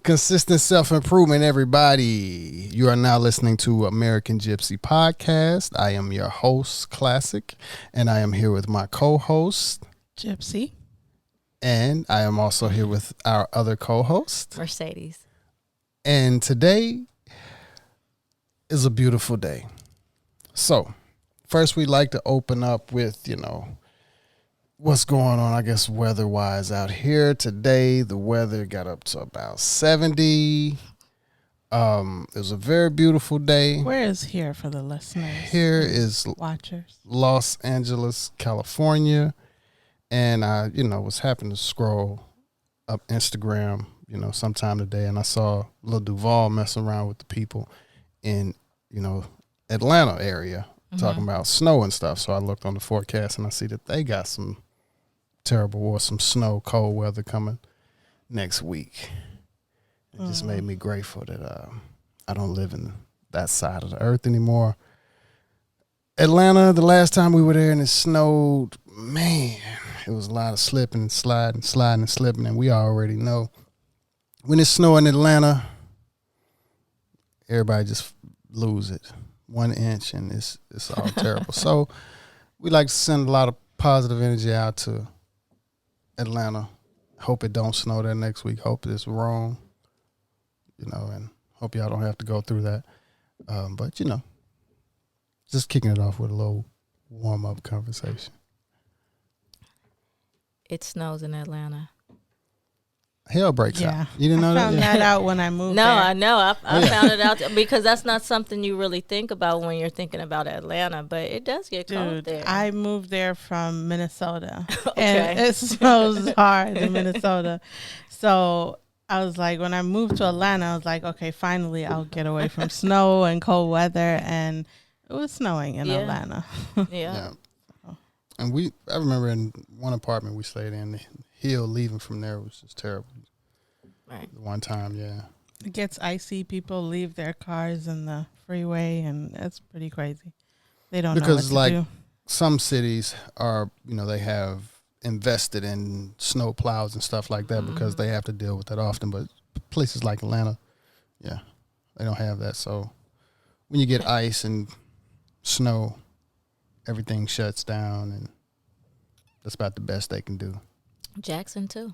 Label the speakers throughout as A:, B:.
A: Consistent self-improvement, everybody. You are now listening to American gypC Podcast. I am your host, Classic, and I am here with my co-host,
B: gypC.
A: And I am also here with our other co-host,
C: Mercedes.
A: And today is a beautiful day. So, first we'd like to open up with, what's going on, I guess, weather-wise out here. Today, the weather got up to about 70. It was a very beautiful day.
B: Where is here for the listeners?
A: Here is
B: watchers.
A: Los Angeles, California. And I, was happening to scroll up Instagram, sometime today, and I saw Lil Duval messing around with the people in, Atlanta area talking about snow and stuff. So I looked on the forecast and I see that they got some terrible or some snow, cold weather coming next week. It just made me grateful that I don't live in that side of the earth anymore. Atlanta, the last time we were there and it snowed, man, it was a lot of slipping and sliding and slipping, and we already know when it's snowing in Atlanta, everybody just lose it. 1 inch and it's all terrible. So we like to send a lot of positive energy out to Atlanta. Hope it don't snow there next week. Hope it's wrong, and hope y'all don't have to go through that. But just kicking it off with a little warm up conversation.
C: It snows in Atlanta.
A: Hell breaks out. You didn't know
B: that? I found that out when I moved there.
C: I know. I found it out because that's not something you really think about when you're thinking about Atlanta, but it does get cold there.
B: I moved there from Minnesota,
C: okay.
B: And it snows hard in Minnesota. So I was like, when I moved to Atlanta, I was like, okay, finally I'll get away from snow and cold weather, and it was snowing in Atlanta.
C: Yeah.
A: And I remember in one apartment we stayed in, the hill leaving from there was just terrible.
C: Right.
A: One time, yeah.
B: It gets icy. People leave their cars in the freeway, and it's pretty crazy. They don't know what to do.
A: Some cities are, they have invested in snow plows and stuff like that because they have to deal with that often. But places like Atlanta, yeah, they don't have that. So when you get ice and snow, everything shuts down, and that's about the best they can do.
C: Jackson too.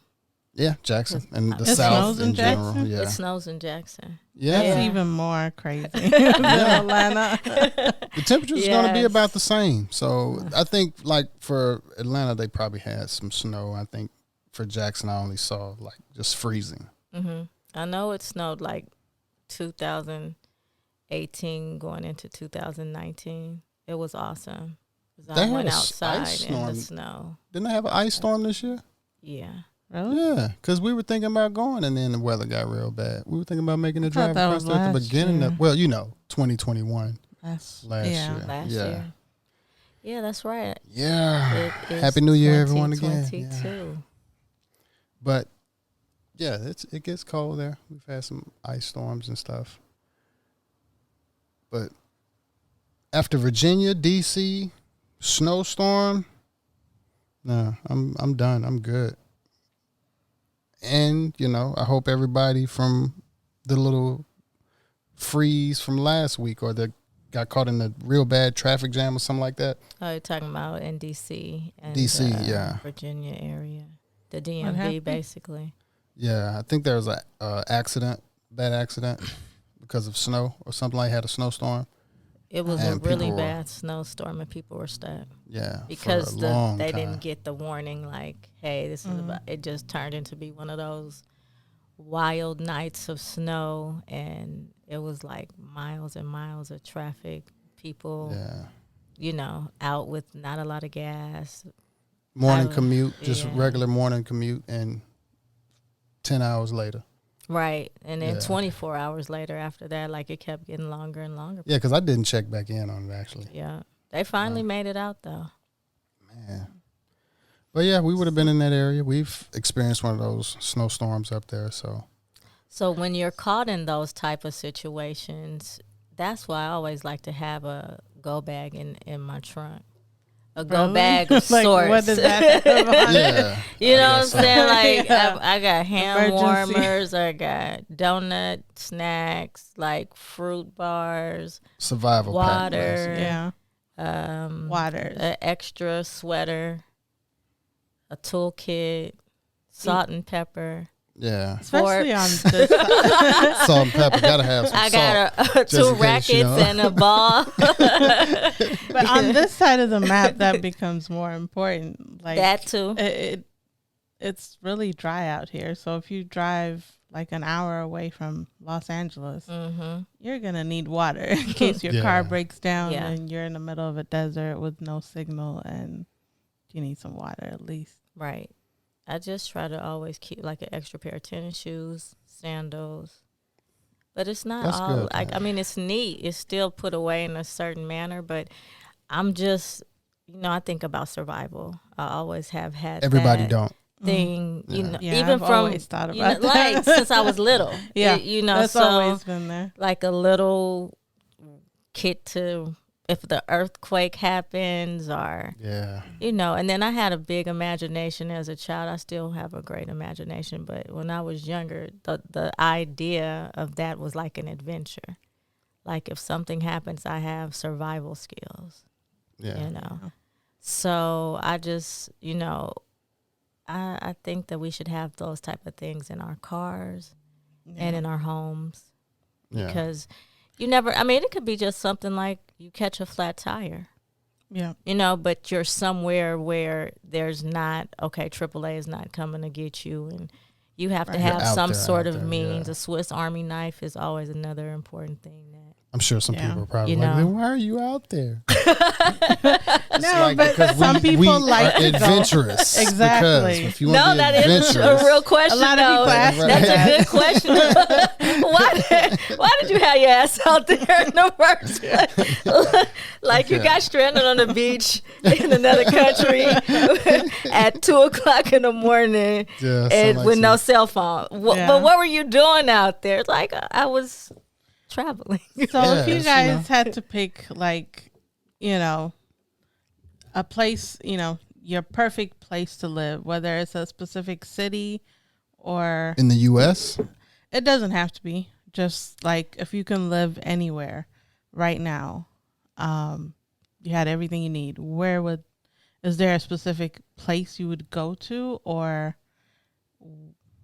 A: Yeah, Jackson and the
B: it
A: South
B: snows
A: in general.
B: Jackson?
A: Yeah,
C: it snows in Jackson.
A: Yeah,
B: that's even more crazy than Atlanta.
A: The temperature is going to be about the same. So I think, like for Atlanta, they probably had some snow. I think for Jackson, I only saw like just freezing.
C: I know it snowed like 2018 going into 2019. It was awesome. I went outside in the snow.
A: Didn't they have an ice storm this year?
C: Yeah.
B: Really?
A: Yeah, because we were thinking about going, and then the weather got real bad. We were thinking about making a drive across at the beginning of 2021. Last year.
C: Last year. Yeah, that's right.
A: Yeah. Happy New Year, everyone, again.
C: Yeah.
A: But, yeah, it gets cold there. We've had some ice storms and stuff. But after Virginia, D.C., snowstorm, no, I'm done. I'm good. And, I hope everybody from the little freeze from last week or that got caught in a real bad traffic jam or something like that.
C: Oh, you're talking about in D.C. and Virginia area. The DMV, basically.
A: Yeah, I think there was a bad accident because of snow or something like had a snowstorm.
C: It was a really bad snowstorm and people were stuck.
A: Yeah,
C: because they didn't get the warning like, hey, this is about. It just turned into be one of those wild nights of snow, and it was like miles and miles of traffic. People, out with not a lot of gas.
A: Morning commute, just regular morning commute, and 10 hours later.
C: Right, and then 24 hours later after that, like it kept getting longer and longer.
A: Yeah, because I didn't check back in on it, actually.
C: Yeah, they finally made it out, though.
A: Man. But, yeah, we would have been in that area. We've experienced one of those snowstorms up there, so.
C: So when you're caught in those type of situations, that's why I always like to have a go bag in my trunk. a go bag of
B: like,
C: sorts.
B: what does that have on it?
A: Yeah.
C: You know what I'm saying? Like,
B: Yeah.
C: I got hand
B: Emergency.
C: warmers, I got donut snacks, like fruit bars,
A: Survival pack.
C: water,
B: Yeah. Waters.
C: an extra sweater, a toolkit, salt and pepper.
A: Yeah.
B: Especially on
C: forks.
B: this side.
A: Salt and pepper. Gotta have some
C: I
A: salt.
C: got
A: just
C: two
A: in case,
C: rackets
A: you know.
C: and a ball.
B: But on this side of the map, that becomes more important. Like
C: That too.
B: It's really dry out here. So if you drive like an hour away from Los Angeles, you're gonna need water in case your car breaks down
C: Yeah.
B: and you're in the middle of a desert with no signal and you need some water at least.
C: Right. I just try to always keep like an extra pair of tennis shoes, sandals. But it's not
A: That's
C: all
A: good,
C: like
A: man.
C: I mean it's neat. It's still put away in a certain manner, but I'm just I think about survival. I always have had
A: Everybody
C: that
A: don't.
C: thing,
A: Yeah.
B: Yeah,
C: even
B: I've
C: from
B: always thought about that.
C: like since I was little.
B: Yeah, that's
C: so
B: always been there.
C: like a little kit to if the earthquake happens or
A: Yeah.
C: and then I had a big imagination as a child. I still have a great imagination, but when I was younger, the idea of that was like an adventure. Like if something happens, I have survival skills,
A: Yeah.
C: So I just, I think that we should have those type of things in our cars and in our homes
A: Yeah.
C: because it could be just something like you catch a flat tire.
B: Yeah.
C: But you're somewhere where there's not, AAA is not coming to get you, and you have to
B: Right.
C: have
A: You're out
C: some
A: there,
C: sort
A: out
C: of
A: there,
C: means.
A: yeah.
C: A Swiss Army knife is always another important thing.
A: I'm sure some
B: Yeah.
A: people are probably
C: You
A: like,
C: know.
A: then why are you out there?
B: No, but
A: because
B: some people
A: are
B: like to go.
A: Adventurous.
B: Exactly.
A: Because if you want to
C: No,
A: be
C: that is
A: adventurous,
C: a real question.
B: A lot of people
C: though.
B: ask me
C: That's
B: that.
C: a good question. why did you have your ass out there in the first place? Like you got stranded on the beach in another country at 2:00 in the morning
A: Yeah,
C: and
A: sound
C: with
A: like
C: no
A: some-
C: cell phone.
B: Yeah.
C: But what were you doing out there? It's like I was traveling.
B: So if you
A: Yes,
B: guys had to pick like, a place, your perfect place to live, whether it's a specific city or
A: in the U.S.,
B: it doesn't have to be, just like if you can live anywhere right now, you had everything you need, is there a specific place you would go to, or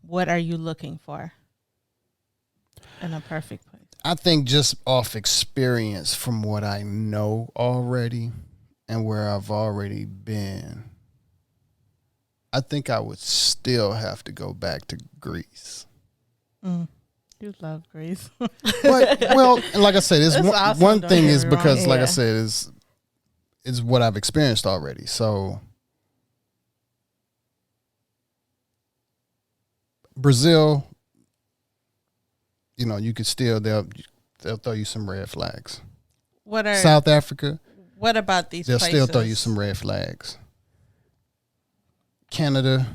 B: what are you looking for in a perfect place?
A: I think just off experience from what I know already and where I've already been, I think I would still have to go back to Greece.
B: You love Greece.
A: But, well, like I said, it's
B: It's
A: one,
B: awesome,
A: one
B: don't
A: thing
B: get
A: is
B: me wrong.
A: because, like I
C: Yeah.
A: said, is what I've experienced already. So Brazil, you could still they'll throw you some red flags. South Africa,
B: What about these
A: they'll
B: places?
A: still throw you some red flags. Canada,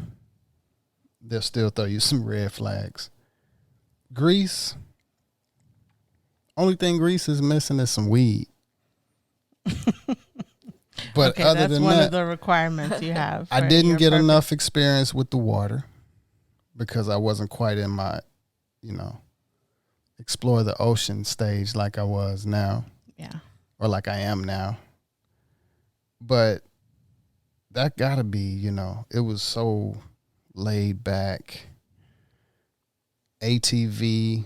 A: they'll still throw you some red flags. Greece, only thing Greece is missing is some weed. But
B: Okay,
A: other
B: that's
A: than
B: one
A: that,
B: of the requirements you have.
A: I
B: for
A: didn't
B: your
A: get
B: perfect-
A: enough experience with the water because I wasn't quite in my, explore the ocean stage like I was now.
B: Yeah.
A: Or like I am now. But that gotta be, it was so laid back. ATV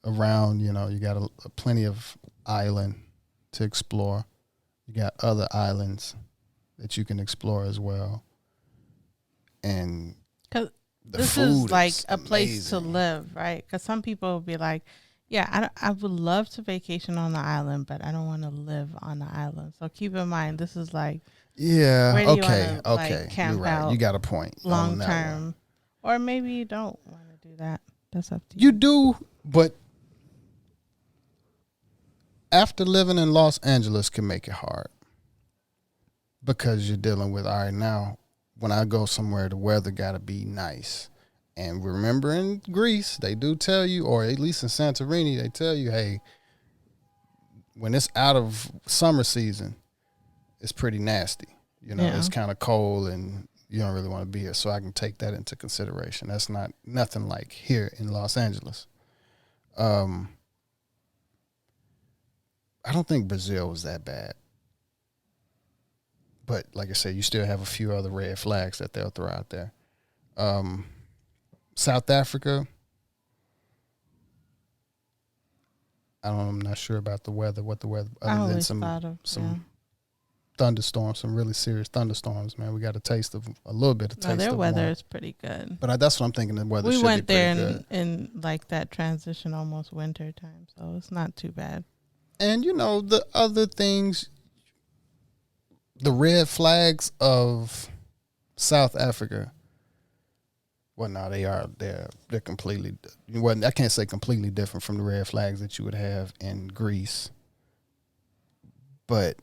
A: around, you got a plenty of island to explore. You got other islands that you can explore as well. And
B: 'Cause
A: the
B: this
A: food
B: is like a place to
A: amazing.
B: live, right? Because some people will be like, yeah, I would love to vacation on the island, but I don't want to live on the island. So keep in mind, this is like
A: Yeah.
B: Where do you
A: Okay.
B: wanna, like,
A: Okay.
B: camp
A: You're right.
B: out
A: You got a point. on
B: long
A: that one.
B: term. Or maybe you don't want to do that. That's up to
A: You
B: you.
A: do, but after living in Los Angeles can make it hard because you're dealing with, all right, now when I go somewhere, the weather got to be nice. And remember in Greece, they do tell you, or at least in Santorini, they tell you, hey, when it's out of summer season, it's pretty nasty. You know, it's kind of cold and you don't really want to be here. So I can take that into consideration. That's nothing like here in Los Angeles. I don't think Brazil was that bad. But like I said, you still have a few other red flags that they'll throw out there. South Africa, I'm not sure about the weather, what the weather, other than some thunderstorms, some really serious thunderstorms, man. We got a taste of a little bit of taste.
B: Their
A: of
B: weather
A: more.
B: is pretty good.
A: But that's what I'm thinking. The weather.
B: We
A: should
B: went
A: be pretty
B: there
A: good.
B: in like that transition, almost winter time, so it's not too bad. And
A: you know the other things, the red flags of South Africa. Well, no, they're completely. Well, I can't say completely different from the red flags that you would have in Greece, but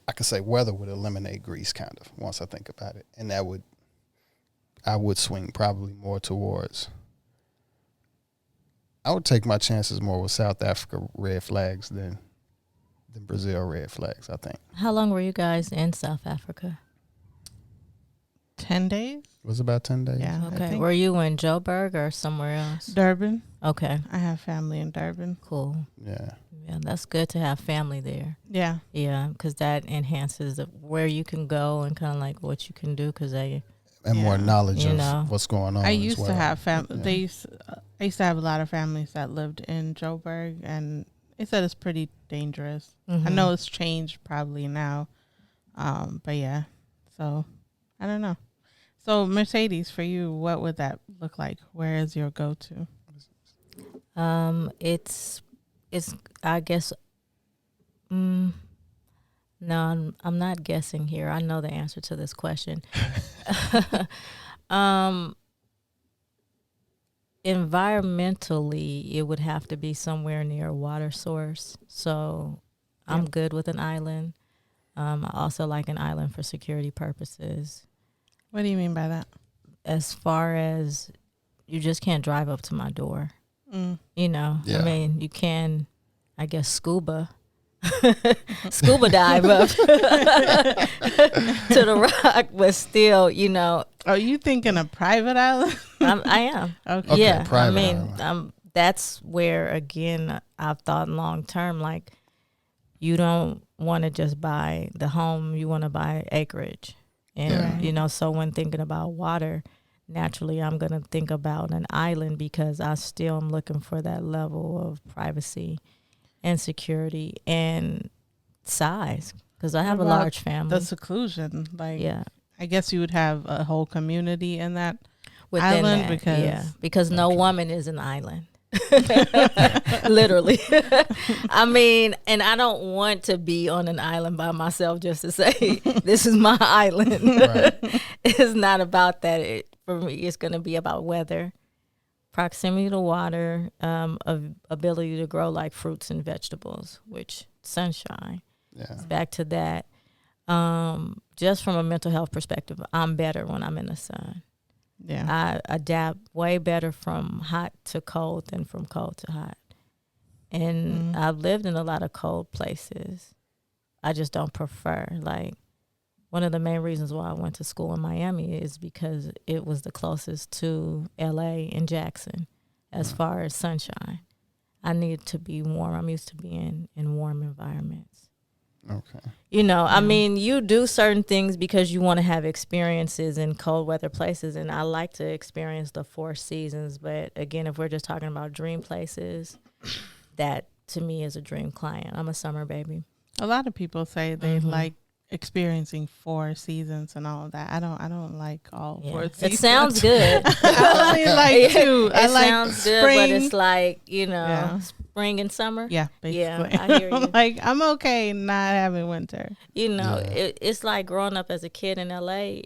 A: I could say weather would eliminate Greece kind of once I think about it, and I would swing probably more towards. I would take my chances more with South Africa red flags than Brazil red flags, I think.
C: How long were you guys in South Africa?
B: 10 days.
A: It was about 10 days.
B: Yeah.
C: Okay. Were you in Joburg or somewhere else?
B: Durban.
C: Okay.
B: I have family in Durban.
C: Cool.
A: Yeah.
C: Yeah, that's good to have family there.
B: Yeah.
C: Yeah, because that enhances where you can go and kind of like what you can do because they...
A: And more knowledge of what's going on.
B: I used to have family. I used to have a lot of families that lived in Joburg, and they said it's pretty dangerous. Mm-hmm. I know it's changed probably now, but yeah. So I don't know. So Mercedes, for you, what would that look like? Where is your go-to?
C: It's I guess. No, I'm not guessing here. I know the answer to this question. Environmentally, it would have to be somewhere near a water source. So I'm good with an island. I also like an island for security purposes.
B: What do you mean by that?
C: As far as you just can't drive up to my door. You know, I mean, you can, I guess, scuba dive up to the rock, but still, you know.
B: Are you thinking a private island?
C: I am.
B: Okay.
C: Yeah.
A: Private
C: I mean, that's where, again, I've thought long term, like, you don't want to just buy the home, you want to buy acreage. And, you know, so when thinking about water, naturally I'm going to think about an island because I still am looking for that level of privacy and security and size because I have a large family.
B: The seclusion, like, I guess you would have a whole community in that island
C: because no woman is an island. Literally. I mean, and I don't want to be on an island by myself just to say this is my island. It's not about that. For me, it's going to be about weather, proximity to water, ability to grow like fruits and vegetables, which sunshine. Back to that. Just from a mental health perspective, I'm better when I'm in the sun. I adapt way better from hot to cold than from cold to hot. And I've lived in a lot of cold places. I just don't prefer. Like, one of the main reasons why I went to school in Miami is because it was the closest to LA and Jackson as far as sunshine. I need to be warm. I'm used to being in warm environments.
A: Okay.
C: You know, I mean, you do certain things because you want to have experiences in cold weather places, and I like to experience the 4 seasons. But again, if we're just talking about dream places, that to me is a dream client. I'm a summer baby.
B: A lot of people say they like experiencing 4 seasons and all of that. I don't like all 4 seasons.
C: It sounds good.
B: I only like 2.
C: It sounds good, but it's like, you know, spring and summer.
B: Yeah, basically.
C: Yeah, I hear you.
B: Like, I'm okay not having winter.
C: You know, it's like growing up as a kid in LA,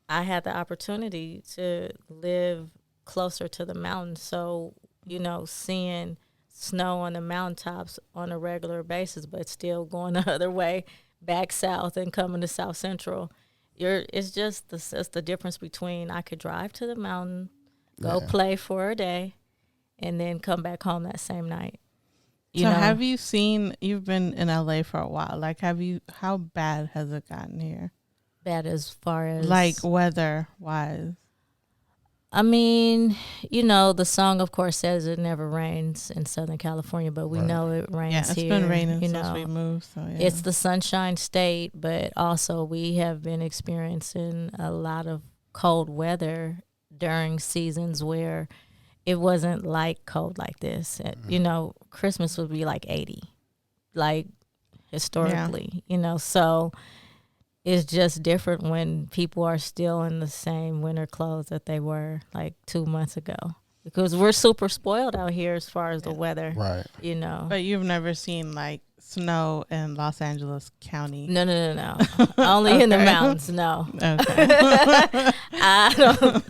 C: I had the opportunity to live closer to the mountains. So, you know, seeing snow on the mountaintops on a regular basis, but still going the other way back south and coming to South Central. It's just the difference between I could drive to the mountain, go play for a day, and then come back home that same night. You know,
B: have you seen? You've been in LA for a while. Like, how bad has it gotten here?
C: bad as far as
B: Like weather wise.
C: I mean, you know, the song, of course, says it never rains in Southern California, but we know it rains
B: Yeah, it's
C: here.
B: been raining
C: you
B: since
C: know.
B: we moved. So yeah.
C: It's the Sunshine State, but also we have been experiencing a lot of cold weather during seasons where it wasn't like cold like this. You know, Christmas would be like 80, like historically, you know, so it's just different when people are still in the same winter clothes that they were like 2 months ago. Because we're super spoiled out here as far as the weather,
A: Right.
C: you know.
B: But you've never seen like snow in Los Angeles County.
C: No. Only in the mountains, no.
B: Okay.
C: I don't.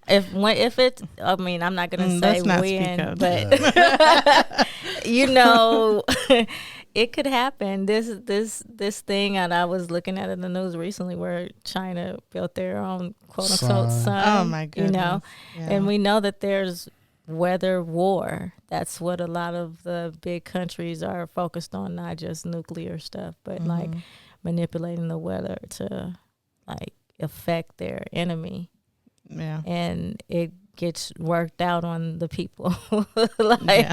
C: If it, I mean, I'm not gonna say
B: let's not
C: when,
B: speak of.
C: but you know, it could happen. This thing, and I was looking at it in the news recently, where China built their own quote unquote sun.
B: Oh my goodness!
C: You know,
B: Yeah.
C: and we know that there's weather war. That's what a lot of the big countries are focused on, not just nuclear stuff, but like manipulating the weather to like affect their enemy.
B: Yeah.
C: And it gets worked out on the people like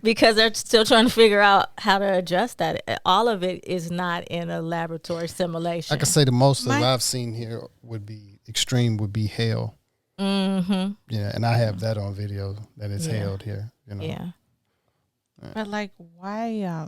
C: because they're still trying to figure out how to adjust that. All of it is not in a laboratory simulation.
A: I can say the most that I've seen here would be extreme would be hail.
C: Mm-hmm.
A: Yeah, and I have that on video that it's hailed here. You know.
C: Yeah.
B: But like, why?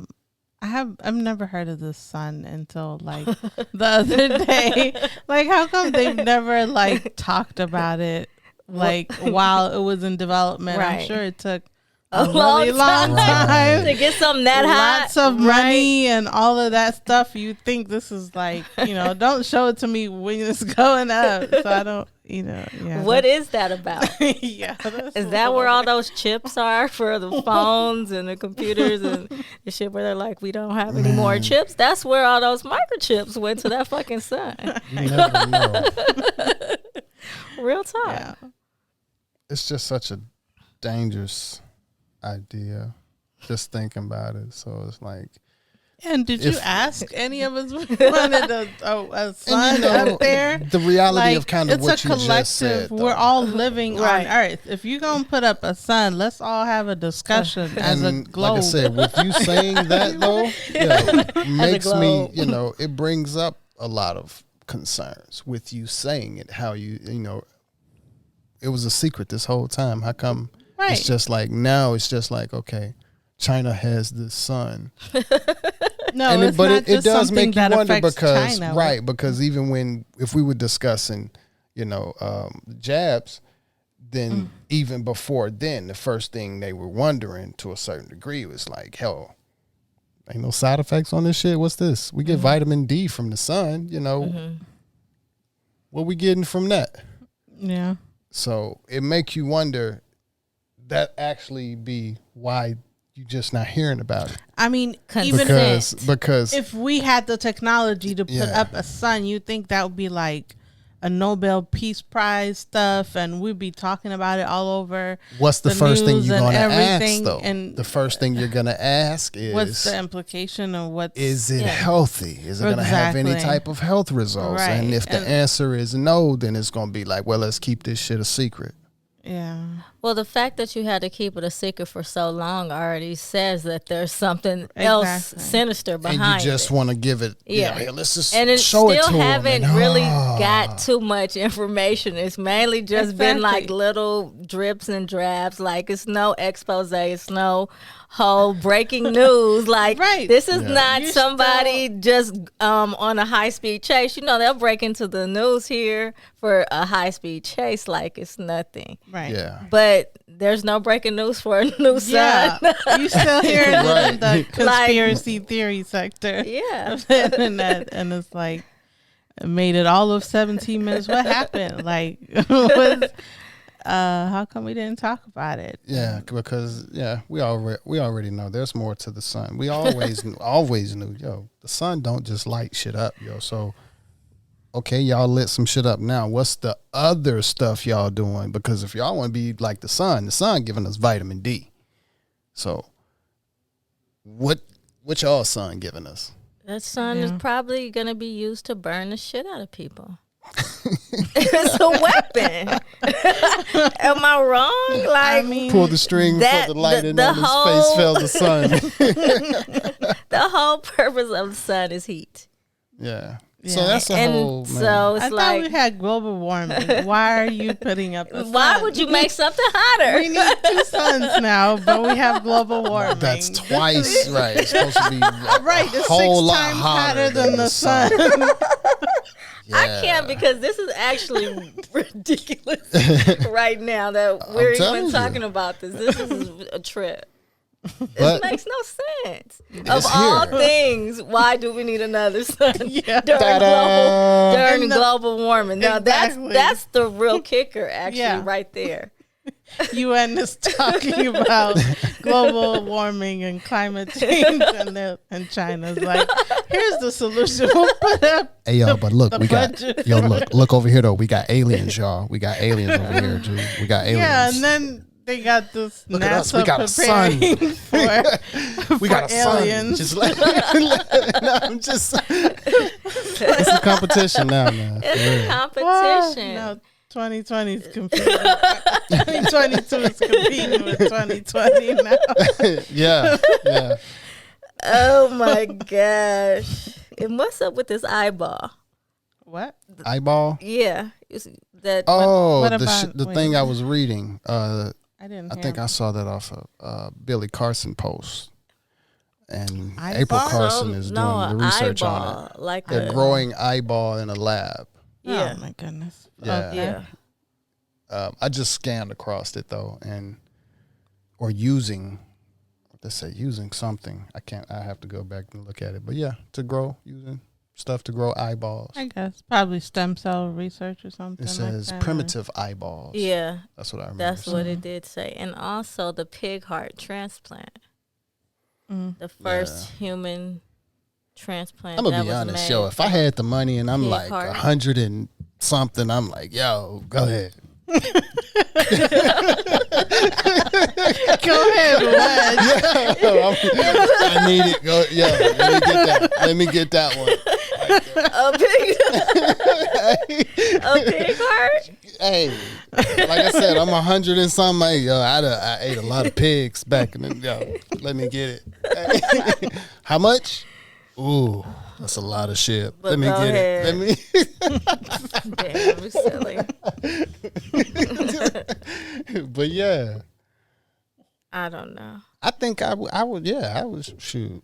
B: I've never heard of the sun until like the other day. Like, how come they've never like talked about it like while it was in development?
C: Right.
B: I'm sure it took a really long time
C: to get something that hot.
B: Lots of money and all of that stuff. You think this is like, you know, don't show it to me when it's going up. So I don't, you know. Yeah.
C: What is that about?
B: Yeah.
C: Is that where all those chips are for the phones and the computers and the shit where they're like, we don't have any more chips? That's where all those microchips went to that fucking sun.
A: You never know.
C: Real talk.
B: Yeah.
A: It's just such a dangerous idea just thinking about it. So it's like,
B: and did you ask any of us wanted a sun
A: you know,
B: up there?
A: the reality
B: Like,
A: of kind of
B: it's
A: what
B: a
A: you
B: collective.
A: just said, though.
B: We're all living
C: Right.
B: on Earth. If you're gonna put up a sun, let's all have a discussion as a
A: And
B: globe.
A: like I said, with you saying that though, makes me,
C: globe.
A: you know, it brings up a lot of concerns with you saying it. How you know, it was a secret this whole time. How come it's just like now? It's just like, okay, China has this sun.
B: No,
A: And
B: it's
A: but
B: not
A: it
B: just
A: does
B: something
A: make you
B: that
A: wonder
B: affects
A: because
B: China.
A: because even if we were discussing, you know, jabs, then even before then, the first thing they were wondering to a certain degree was like, hell, ain't no side effects on this shit. What's this? We get vitamin D from the sun, you know. What we getting from that?
B: Yeah.
A: So it makes you wonder that actually be why you just not hearing about it.
B: I mean,
C: Consent.
A: Because
B: if we had the technology to put up a sun, you think that would be like a Nobel Peace Prize stuff, and we'd be talking about it all over.
A: what's the first thing
B: news
A: you're
B: and
A: going to ask,
B: everything,
A: though?
B: and
A: the first thing you're going to ask is,
B: what's the implication of what's
A: is it healthy? Is it going to have any
B: Exactly.
A: type of health results?
B: Right.
A: And if the answer is no, then it's going to be like, well, let's keep this shit a secret.
B: Yeah.
C: Well, the fact that you had to keep it a secret for so long already says that there's something else sinister behind it.
A: And you just want to give it,
C: Yeah.
A: hey, let's just
C: And it
A: show it to
C: still
A: 'em
C: haven't
A: and,
C: really got too much information. It's mainly just been like
B: Exactly.
C: little drips and drabs. Like, it's no expose. It's no whole breaking news. Like,
B: Right.
C: this is not
B: You're
C: somebody just on a high-speed chase. You know, they'll break into the news here for a high-speed chase like it's nothing.
B: Right.
A: Yeah.
C: But there's no breaking news for a new
B: Yeah.
C: sun.
B: You still hear it in
A: Right.
B: the conspiracy theory sector
C: Yeah.
B: of the internet, and it's like, it made it all of 17 minutes. What happened? Like, how come we didn't talk about it?
A: Yeah, because we already know there's more to the sun. We always always knew, yo, the sun don't just light shit up, yo. So, okay, y'all lit some shit up now. What's the other stuff y'all doing? Because if y'all want to be like the sun giving us vitamin D. So, what y'all sun giving us?
C: That sun is probably going to be used to burn the shit out of people. It's a weapon. Am I wrong? Like,
A: pull the string, put the light in on his face, fell the sun.
C: The whole purpose of the sun is heat.
A: Yeah. So that's the whole.
C: So it's
B: I thought we had global warming. Why are you putting up a sun?
C: Why would you make something hotter?
B: We need 2 suns now, but we have global warming.
A: That's twice, right? It's supposed to be
B: right. It's
A: whole
B: 6
A: lot
B: times
A: hotter
B: than the sun.
A: Yeah.
C: I can't, because this is actually ridiculous right now that we're even talking about this. This is a trip. It makes no sense. Of all things, why do we need another sun during global warming? Now that's the real kicker, actually, right there.
B: UN is talking about global warming and climate change, and China's like, here's the solution. We'll put up.
A: Hey y'all, but look, we got look over here though. We got aliens, y'all. We got aliens over here, dude. We got aliens.
B: Yeah, and then they got this
A: look
B: NASA
A: at us. We got a sun. We got a
B: aliens.
A: Sun. Just no, I'm just. It's a competition now, man.
C: It's a competition.
B: No, 2020 is competing. 2022 is competing with 2020 now.
A: Yeah.
C: Oh my gosh! And what's up with this eyeball?
B: What?
A: Eyeball?
C: Yeah. That.
A: Oh, the thing I was reading.
B: I didn't.
A: I think I saw that off of Billy Carson post. And
B: eyeball?
A: April Carson is doing the research on it.
C: Like
A: they're growing eyeball in a lab.
B: Yeah. Oh my goodness.
A: Yeah.
B: Okay.
A: I just scanned across it though, or using something. I have to go back and look at it. But yeah, using stuff to grow eyeballs.
B: I guess probably stem cell research or something.
A: It says
B: like
A: primitive eyeballs.
C: Yeah,
A: that's what I remember.
C: That's what it did say, and also the pig heart transplant, the first human transplant.
A: I'm gonna be honest, yo. If I had the money and I'm like 100 and something, I'm like, yo, go ahead.
B: Go ahead, Wedge.
A: I need it. Go, let me get that one.
C: A pig heart.
A: Hey, like I said, I'm 100 and something. I ate a lot of pigs back in the day. Let me get it. How much? Ooh, that's a lot of shit.
C: But
A: let me get it. Let me.
C: Damn, I'm silly.
A: But yeah,
C: I don't know.
A: I think I would. Yeah, I would shoot.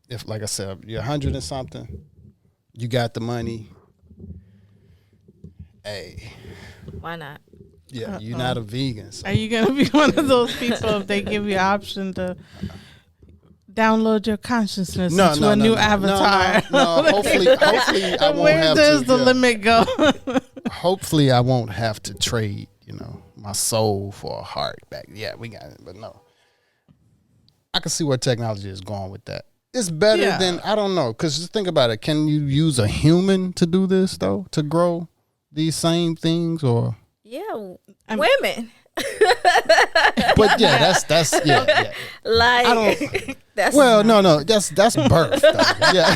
A: If, like I said, you're 100 and something, you got the money. Hey,
C: why not?
A: Yeah, you're not a vegan. So.
B: Are you gonna be one of those people if they give you an option to download your consciousness into a new avatar?
A: No, hopefully I won't
B: Where
A: have
B: does
A: to.
B: the limit go?
A: Hopefully I won't have to trade, my soul for a heart back. Yeah, we got it, but no. I can see where technology is going with that. It's better than, I don't know, because just think about it. Can you use a human to do this, though, to grow these same things, or?
C: Yeah, women.
A: But yeah, that's yeah.
C: Like,
A: I don't. No, that's birth. Though. Yeah,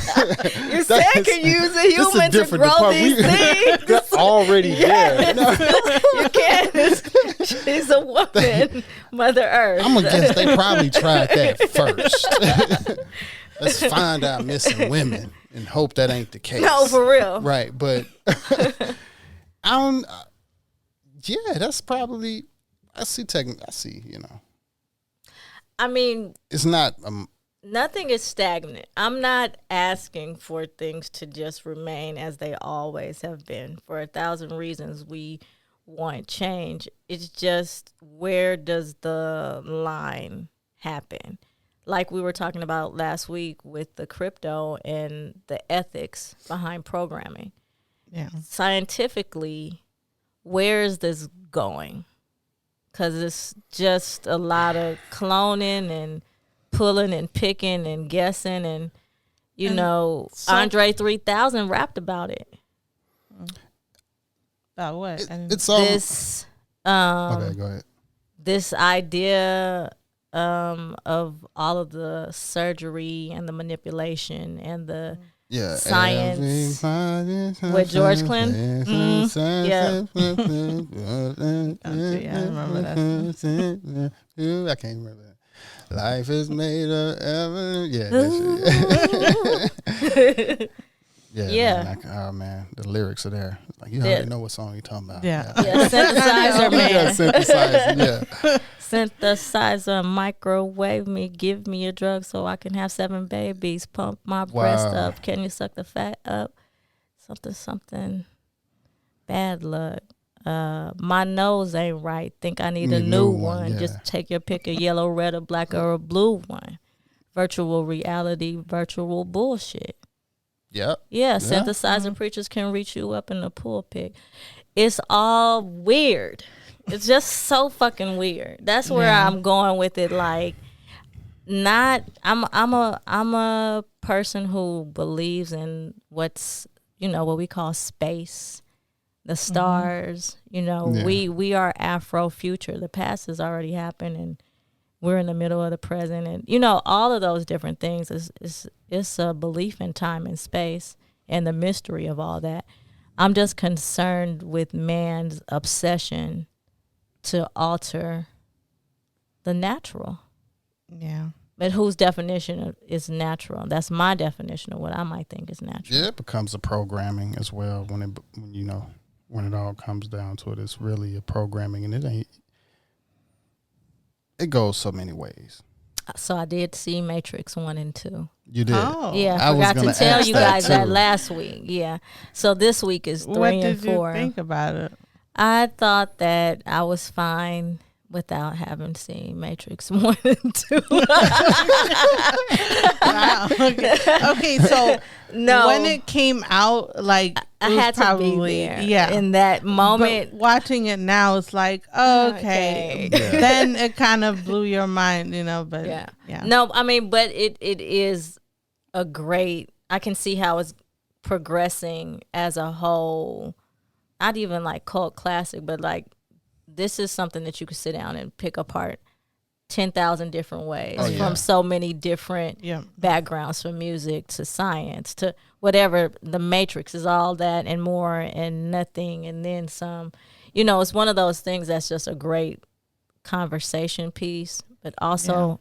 C: you said can use a human to grow these things.
A: They're already there. No.
C: You can't. She's a woman, Mother Earth.
A: I'm gonna guess they probably tried that first. Let's find out missing women and hope that ain't the case.
C: No, for real.
A: Right, but I don't. Yeah, that's probably. I see.
C: I mean,
A: it's not.
C: Nothing is stagnant. I'm not asking for things to just remain as they always have been. For 1,000 reasons, we want change. It's just, where does the line happen? Like we were talking about last week with the crypto and the ethics behind programming.
B: Yeah.
C: Scientifically, where is this going? Because it's just a lot of cloning and pulling and picking and guessing. And, Andre 3000 rapped about it.
B: About what?
C: This,
A: okay, go ahead.
C: This idea of all of the surgery and the manipulation and the science with George Clinton. Yeah.
B: I remember that.
A: I can't remember that. Life is made of evidence. Yeah, that shit. Yeah. Man, the lyrics are there. Like you already know what song you're talking about.
B: Yeah.
C: Synthesizer, man.
A: Yeah, synthesizer. Yeah.
C: Synthesizer, microwave me, give me a drug so I can have 7 babies. Pump my breast up. Can you suck the fat up? Something. Bad luck. My nose ain't right. Think I need a new one. Yeah. Just take your pick, a yellow, red, or black, or a blue one. Virtual reality, virtual bullshit.
A: Yep.
C: Yeah, synthesizer preachers can reach you up in the pulpit. It's all weird. It's just so fucking weird. That's where I'm going with it. Like, I'm a person who believes in what's, what we call space, the stars. We are Afro future. The past has already happened, and we're in the middle of the present, and all of those different things is a belief in time and space and the mystery of all that. I'm just concerned with man's obsession to alter the natural.
B: Yeah.
C: But whose definition is natural? That's my definition of what I might think is natural.
A: Yeah, it becomes a programming as well when it all comes down to it. It's really a programming, and it goes so many ways.
C: So I did see Matrix 1 and 2.
A: You did?
C: Oh. Yeah, I forgot to tell you guys that last week. Yeah. So this week is 3 and 4.
B: What did you think about it?
C: I thought that I was fine without having seen Matrix 1 and 2.
B: Wow. Okay, so when it came out, like,
C: I had to be there in that moment.
B: But watching it now, it's like, okay. Yeah. Then it kind of blew your mind, but yeah.
C: No, I mean, but it is a great, I can see how it's progressing as a whole, not even like cult classic, but like this is something that you could sit down and pick apart 10,000 different ways from so many different backgrounds, from music to science to whatever. The Matrix is all that and more and nothing and then some. It's one of those things that's just a great conversation piece, but also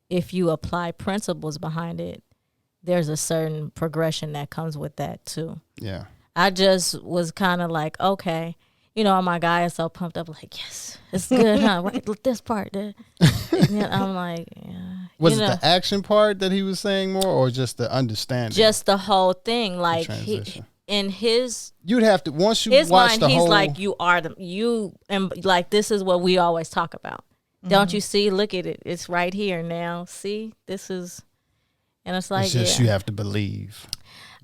C: if you apply principles behind it, there's a certain progression that comes with that too.
A: Yeah.
C: I just was kind of like, okay. My guy is so pumped up, like, yes, it's good, huh? Right, this part. I'm like, yeah.
A: Was it the action part that he was saying more, or just the understanding?
C: Just the whole thing. Like, in his...
A: You'd have to, once you
C: his
A: watch
C: mind,
A: the
C: he's
A: whole...
C: like, and like, this is what we always talk about. Mm-hmm. Don't you see? Look at it. It's right here now. See? This is... And it's like,
A: it's just you have to believe.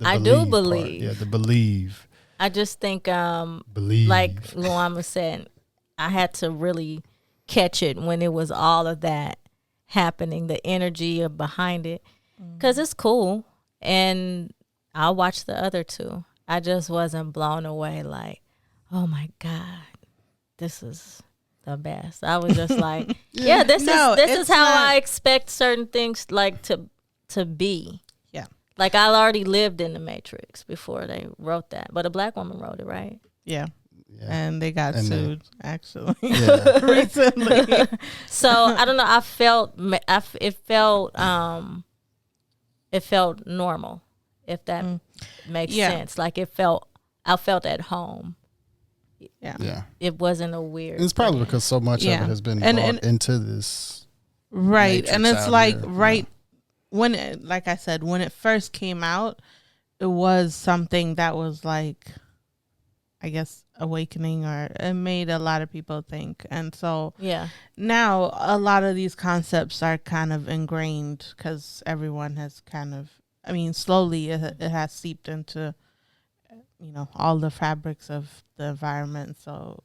C: I do believe.
A: Yeah, the believe.
C: I just think, like Luama said, I had to really catch it when it was all of that happening, the energy behind it, because it's cool. And I'll watch the other two. I just wasn't blown away like, oh, my God, this is the best. I was just like, this is how I expect certain things like to be. Like, I already lived in the Matrix before they wrote that. But a black woman wrote it, right?
B: Yeah. And they got sued, actually, recently.
C: So, I don't know. It felt normal, if that makes sense. Like, I felt at home.
B: Yeah.
C: It wasn't a weird
A: It's probably because so much of it has been brought into this.
B: Right.
A: Matrix
B: and it's like,
A: here.
B: When it, like I said, when it first came out, it was something that was like, I guess, awakening, or it made a lot of people think. And so now a lot of these concepts are kind of ingrained because everyone has kind of, slowly it has seeped into, all the fabrics of the environment. So,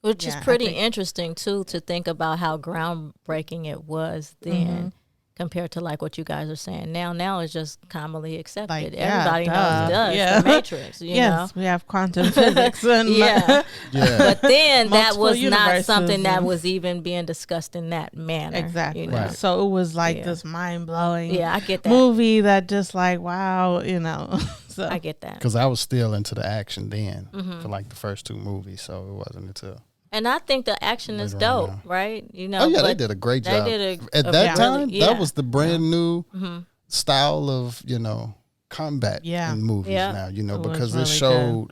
C: which is pretty interesting too, to think about how groundbreaking it was then. compared to like what you guys are saying now it's just commonly accepted.
B: Like,
C: everybody knows the Matrix, you know.
B: We have quantum physics and
C: yeah. But then that
B: Multiple
C: was not
B: universes
C: something that
B: and-
C: was even being discussed in that manner.
B: exactly.
C: You know?
A: Right.
B: So it was like this mind blowing
C: Yeah, I get that.
B: movie that just like wow, you know. So
C: I get that.
A: Because I was still into the action then for like the first two movies, so it wasn't until.
C: And I think the action is
A: Later on
C: dope,
A: now.
C: right? You know.
A: Oh yeah,
C: but
A: they did a great job.
C: They did
A: At that time,
C: really,
A: that was the brand new style of combat in movies now. You know,
B: It was
A: because
B: really
A: it showed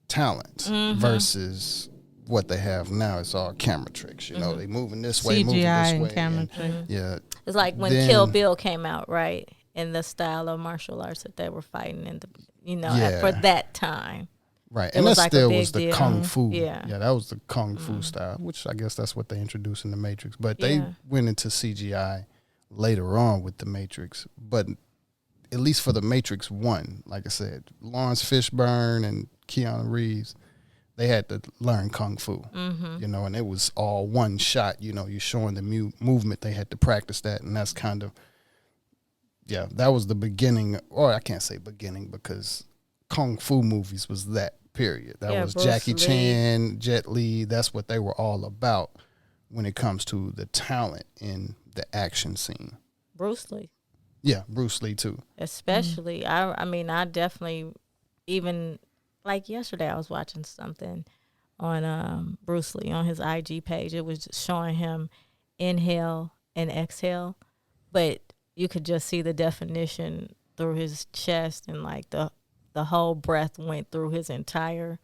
A: talent versus what they have now. It's all camera tricks. You know, they moving this way, moving
B: CGI
A: this
B: and
A: way.
B: camera trick.
A: Yeah,
C: It's like when
A: Then-
C: Kill Bill came out, right? In the style of martial arts that they were fighting in the, for that time.
A: right.
C: It
A: And
C: was
A: that
C: like a
A: still
C: big
A: was the
C: deal.
A: kung fu.
C: Yeah.
A: that was the kung fu style, which I guess that's what they introduced in the Matrix. But they
C: Yeah.
A: went into CGI later on with the Matrix. But at least for the Matrix 1, like I said, Lawrence Fishburne and Keanu Reeves, they had to learn kung fu, and it was all one shot. You're showing the movement. They had to practice that, and that's kind of, that was the beginning. Or I can't say beginning because kung fu movies was that period. That was
C: Bruce
A: Jackie
C: Lee.
A: Chan, Jet Li. That's what they were all about when it comes to the talent in the action scene.
C: Bruce Lee.
A: Yeah, Bruce Lee too.
C: Especially, I mean, I definitely, even like yesterday, I was watching something on Bruce Lee on his IG page. It was showing him inhale and exhale, but you could just see the definition through his chest, and like the whole breath went through his entire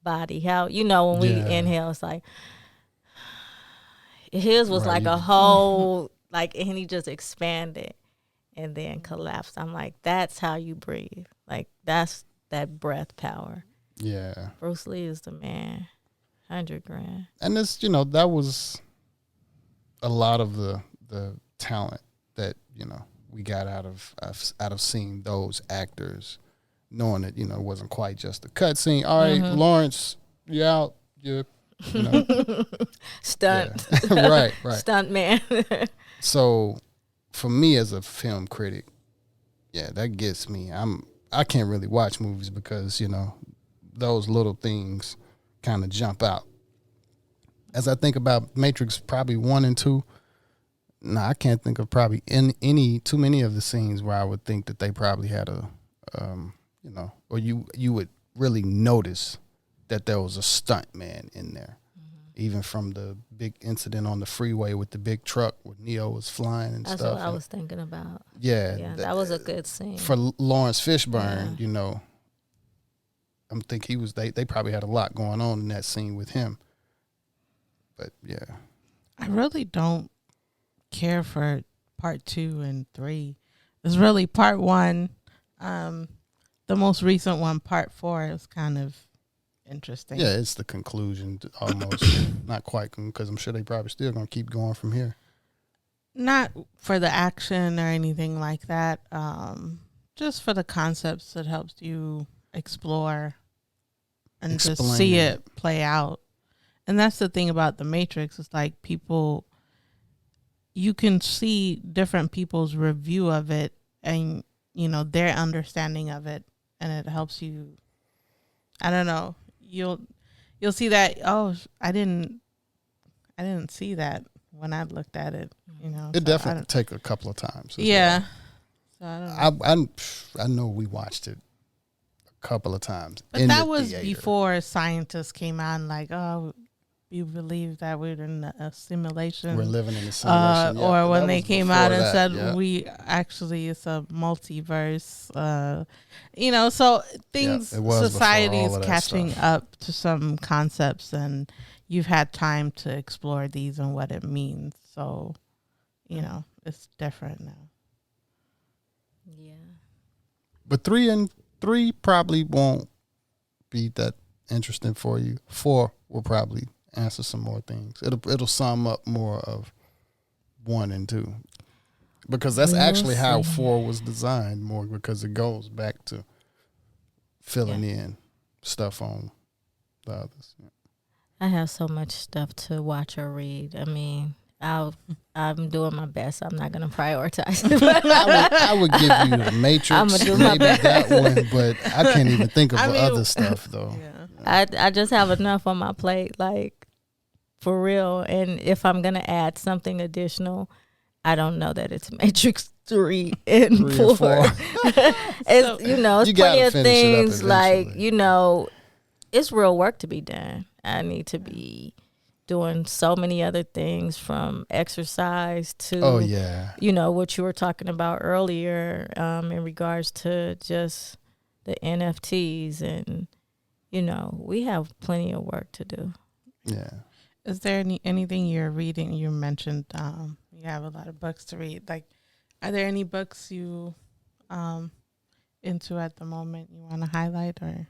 C: body. How when we inhale, it's like his was like a whole and he just expanded and then collapsed. I'm like, that's how you breathe. Like that's that breath power.
A: Yeah.
C: Bruce Lee is the man. $100,000.
A: And it's, that was a lot of the talent that, we got out of seeing those actors, knowing that, it wasn't quite just a cutscene. All right, Lawrence, you out.
C: Stunt.
A: Yeah. Right.
C: Stunt man.
A: So for me as a film critic, that gets me. I can't really watch movies because, those little things kind of jump out. As I think about Matrix probably 1 and 2, I can't think of probably too many of the scenes where I would think that they probably had or you would really notice that there was a stunt man in there. Even from the big incident on the freeway with the big truck where Neo was flying and
C: That's
A: stuff.
C: what I was thinking about.
A: Yeah.
C: That was a good scene.
A: For Lawrence Fishburne, I'm thinking they probably had a lot going on in that scene with him. But yeah.
B: I really don't care for part 2 and 3. It's really part 1. The most recent one, part 4, is kind of interesting.
A: Yeah, it's the conclusion almost. Not quite, because I'm sure they probably still going to keep going from here.
B: Not for the action or anything like that. Just for the concepts that helps you explore and just see it play out. And that's the thing about the Matrix. It's like you can see different people's review of it and, their understanding of it. And it helps you, I don't know, you'll see that, I didn't see that when I looked at it,
A: It definitely take a couple of times.
B: Yeah.
A: Well. So I don't know. I know we watched it a couple of times.
B: But that was before scientists came out and like, you believe that we're in a simulation.
A: We're living in a simulation.
B: Or when they came out and said it's a multiverse. So things, society is catching up to some concepts, and you've had time to explore these and what it means. So, it's different now.
C: Yeah.
A: But 3 probably won't be that interesting for you. 4 will probably answer some more things. It'll sum up more of 1 and 2, because that's actually how 4 was designed more, because it goes back to filling in stuff on the others.
C: I have so much stuff to watch or read. I mean, I'm doing my best. I'm not going to prioritize.
A: I would give you the Matrix,
C: I'ma do my
A: maybe that one, but I can't even think of other stuff though.
B: Yeah.
C: I just have enough on my plate, like for real. And if I'm going to add something additional, I don't know that it's Matrix 3 and 4. It's, you know, it's plenty of things like, you know, it's real work to be done. I need to be doing so many other things, from exercise to, you know, what you were talking about earlier in regards to just the NFTs. And, you know, we have plenty of work to do.
A: Yeah.
B: Is there anything you're reading? You mentioned you have a lot of books to read. Like, are there any books you into at the moment you want to highlight or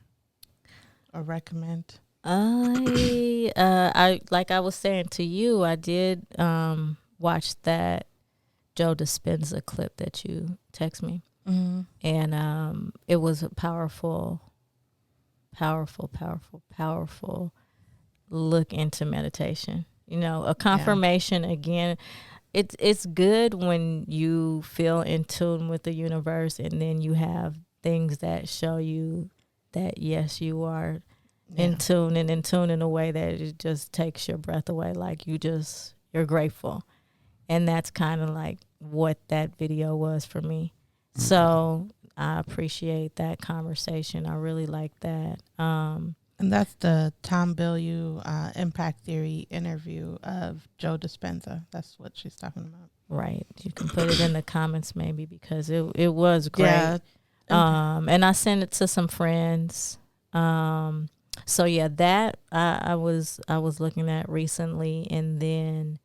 B: recommend?
C: I like I was saying to you, I did watch that Joe Dispenza clip that you text me, and it was a powerful look into meditation. You know, a confirmation again. It's good when you feel in tune with the universe, and then you have things that show you that yes, you are in tune in a way that it just takes your breath away. Like you're grateful. And that's kind of like what that video was for me. Mm-hmm. So I appreciate that conversation. I really like that.
B: And that's the Tom Bilyeu Impact Theory interview of Joe Dispenza. That's what she's talking about.
C: Right. You can put it in the comments maybe, because it was great.
B: Yeah.
C: And I sent it to some friends. So yeah, that I was looking at recently, and then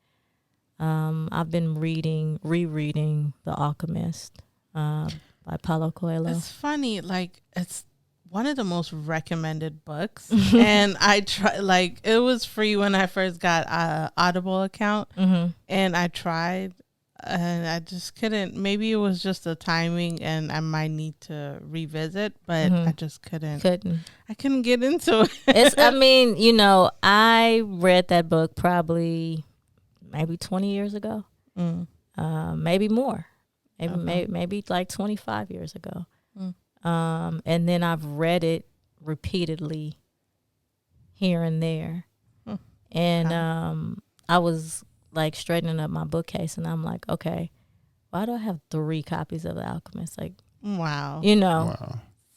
C: I've been rereading The Alchemist by Paulo Coelho.
B: It's funny, like it's one of the most recommended books, and I try, like, it was free when I first got a Audible account, and I tried. And I just couldn't. Maybe it was just the timing, and I might need to revisit, but I just couldn't. I couldn't get into it.
C: I mean, you know, I read that book probably maybe 20 years ago, maybe more, maybe like 25 years ago, and then I've read it repeatedly here and there, and I was like straightening up my bookcase, and I'm like, okay, why do I have 3 copies of The Alchemist? Like,
B: wow,
C: you know,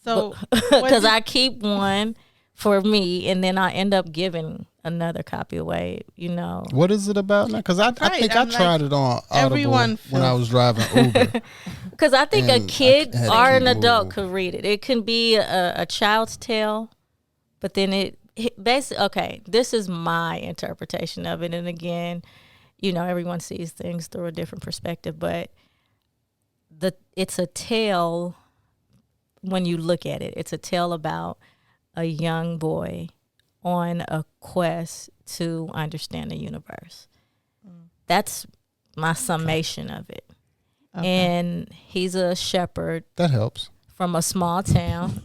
B: so
C: because I keep one for me, and then I end up giving another copy away. You know,
A: what is it about now? Because I think I tried it on Audible when I was driving Uber.
C: Because I think a kid or an adult could read it. It can be a child's tale, but then it basically, okay, this is my interpretation of it, and again, you know, everyone sees things through a different perspective, but it's a tale. When you look at it, it's a tale about a young boy on a quest to understand the universe. That's my summation of it. Okay. And he's a shepherd.
A: That helps.
C: From a small town.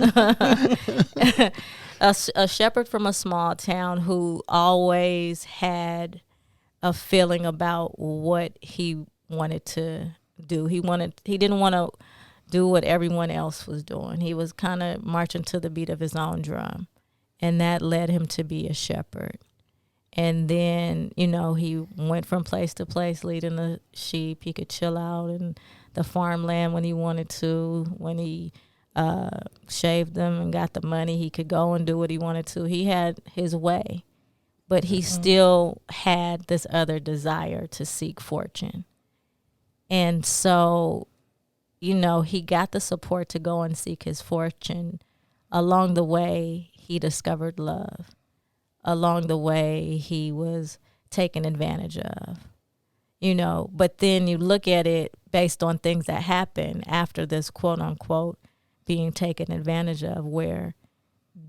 C: a shepherd from a small town who always had a feeling about what he wanted to do. He didn't want to do what everyone else was doing. He was kind of marching to the beat of his own drum, and that led him to be a shepherd. And then, you know, he went from place to place leading the sheep. He could chill out in the farmland when he wanted to. When he shaved them and got the money, he could go and do what he wanted to. He had his way. But he still had this other desire to seek fortune. And so, you know, he got the support to go and seek his fortune. Along the way, he discovered love. Along the way, he was taken advantage of. You know, but then you look at it based on things that happened after this, quote unquote, being taken advantage of, where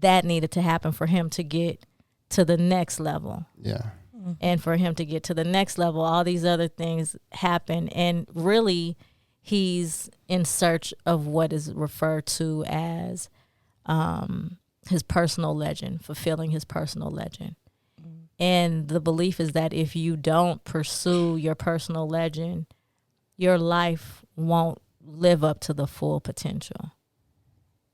C: that needed to happen for him to get to the next level.
A: Yeah.
C: And for him to get to the next level, all these other things happen. And really, he's in search of what is referred to as his personal legend, fulfilling his personal legend. And the belief is that if you don't pursue your personal legend, your life won't live up to the full potential.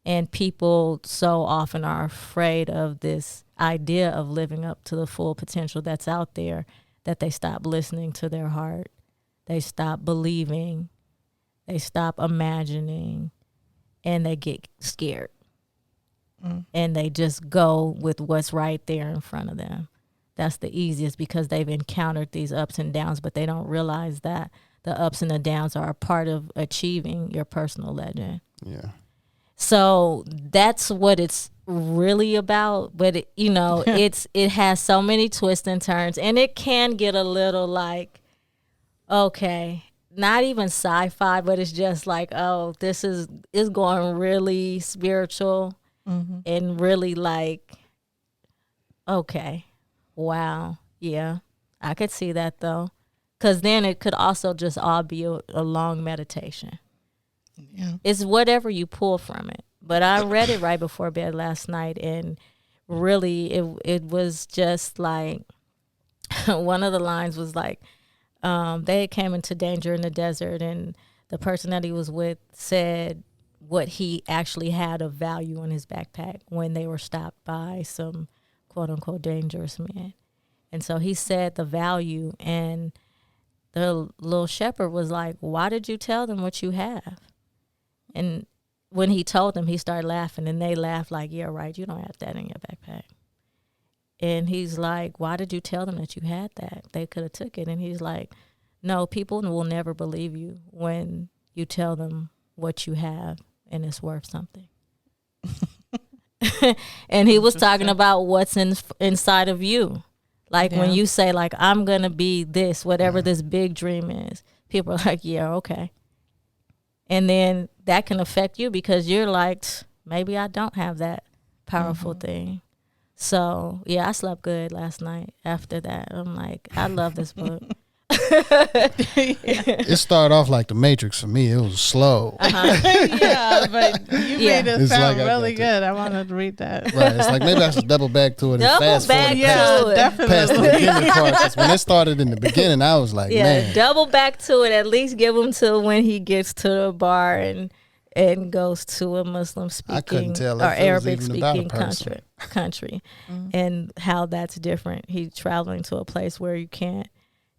C: And people so often are afraid of this idea of living up to the full potential that's out there that they stop listening to their heart. They stop believing. They stop imagining. And they get scared. And they just go with what's right there in front of them. That's the easiest because they've encountered these ups and downs, but they don't realize that the ups and the downs are a part of achieving your personal legend.
A: Yeah.
C: So that's what it's really about. But it, you know, it has so many twists and turns, and it can get a little like, okay, not even sci-fi, but it's just like, oh, this is going really spiritual and really like, okay, wow, yeah, I could see that though. Because then it could also just all be a long meditation. Yeah. It's whatever you pull from it. But I read it right before bed last night, and really it was just like, one of the lines was like, they came into danger in the desert, and the person that he was with said what he actually had of value in his backpack when they were stopped by some quote unquote dangerous men. And so he said the value, and the little shepherd was like, why did you tell them what you have? And when he told them, he started laughing, and they laughed like, yeah, right, you don't have that in your backpack. And he's like, why did you tell them that you had that? They could have took it. And he's like, no, people will never believe you when you tell them what you have and it's worth something. And he was talking about what's inside of you. Like when you say, like, I'm going to be this, whatever this big dream is, people are like, yeah, okay. And then that can affect you because you're like, maybe I don't have that powerful thing. So, yeah, I slept good last night after that. I'm like, I love this book.
A: It started off like The Matrix for me. It was slow.
B: Yeah, but you made it sound like really good. I wanted to read that.
A: Right. It's like maybe I should double back to it and fast forward past the beginning part. Because when it started in the beginning, I was like, man.
C: Double back to it. At least give him till when he gets to the bar and goes to a Muslim speaking or Arabic speaking country and how that's different. He's traveling to a place where you can't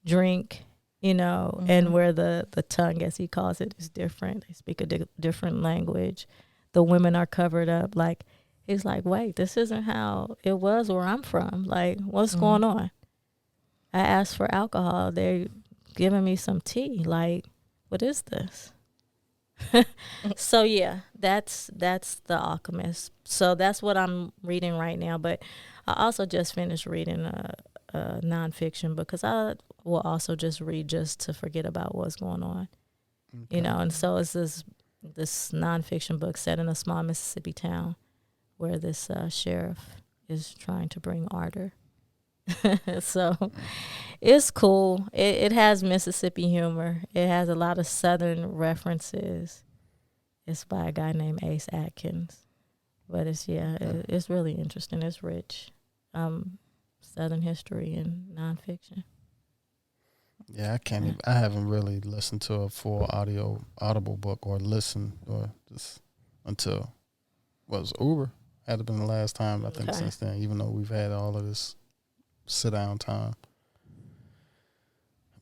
C: drink, you know, and where the tongue, as he calls it, is different. They speak a different language. The women are covered up. Like, he's like, wait, this isn't how it was where I'm from. Like, what's going on? I asked for alcohol. They're giving me some tea. Like, what is this? So yeah, that's The Alchemist. So that's what I'm reading right now. But I also just finished reading a nonfiction because I will also just read just to forget about what's going on, you know. And so it's this nonfiction book set in a small Mississippi town where this sheriff is trying to bring order. So it's cool. It has Mississippi humor. It has a lot of Southern references. It's by a guy named Ace Atkins. But it's really interesting. It's rich. Southern history and nonfiction.
A: Yeah, I haven't really listened to a full audible book or listened or just until Uber had been the last time I think since then, even though we've had all of this sit down time.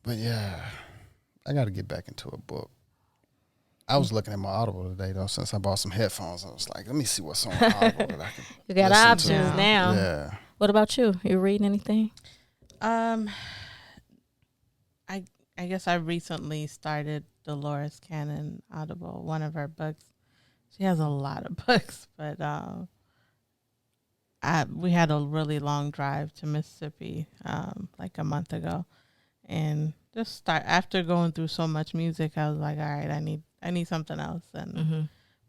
A: But yeah, I got to get back into a book. I was looking at my Audible today though, since I bought some headphones. I was like, let me see what's on Audible that I can
C: You got options now.
A: Yeah.
C: What about you? You reading anything?
B: I guess I recently started Dolores Cannon Audible, one of her books. She has a lot of books, but we had a really long drive to Mississippi like a month ago, and after going through so much music, I was like, all right, I need something else, and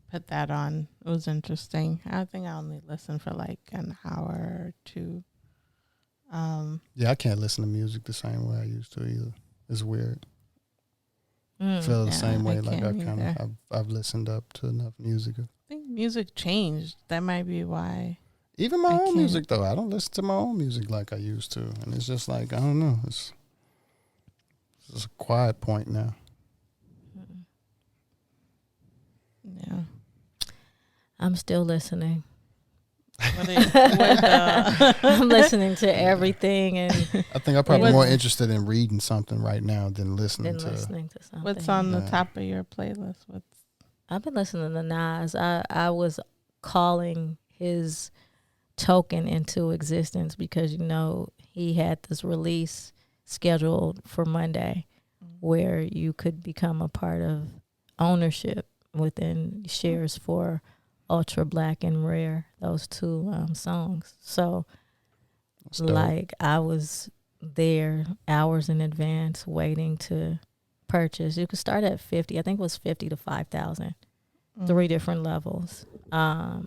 B: put that on. It was interesting. I think I only listened for like an hour or two.
A: Yeah, I can't listen to music the same way I used to either. It's weird. I feel the same way. Like I've listened up to enough music.
B: I think music changed. That might be why.
A: Even my own music, though. I don't listen to my own music like I used to. And it's just like, I don't know. It's a quiet point now.
B: Yeah.
C: I'm still listening. I'm listening to everything, and
A: I think I'm probably more interested in reading something right now than listening to
C: something.
B: What's on the top of your playlist?
C: I've been listening to Nas. I was calling his Token into existence because he had this release scheduled for Monday, where you could become a part of ownership within shares for Ultra Black and Rare, those two songs. So like I was there hours in advance waiting to purchase. You could start at 50. I think it was 50 to 5,000. 3 different levels. But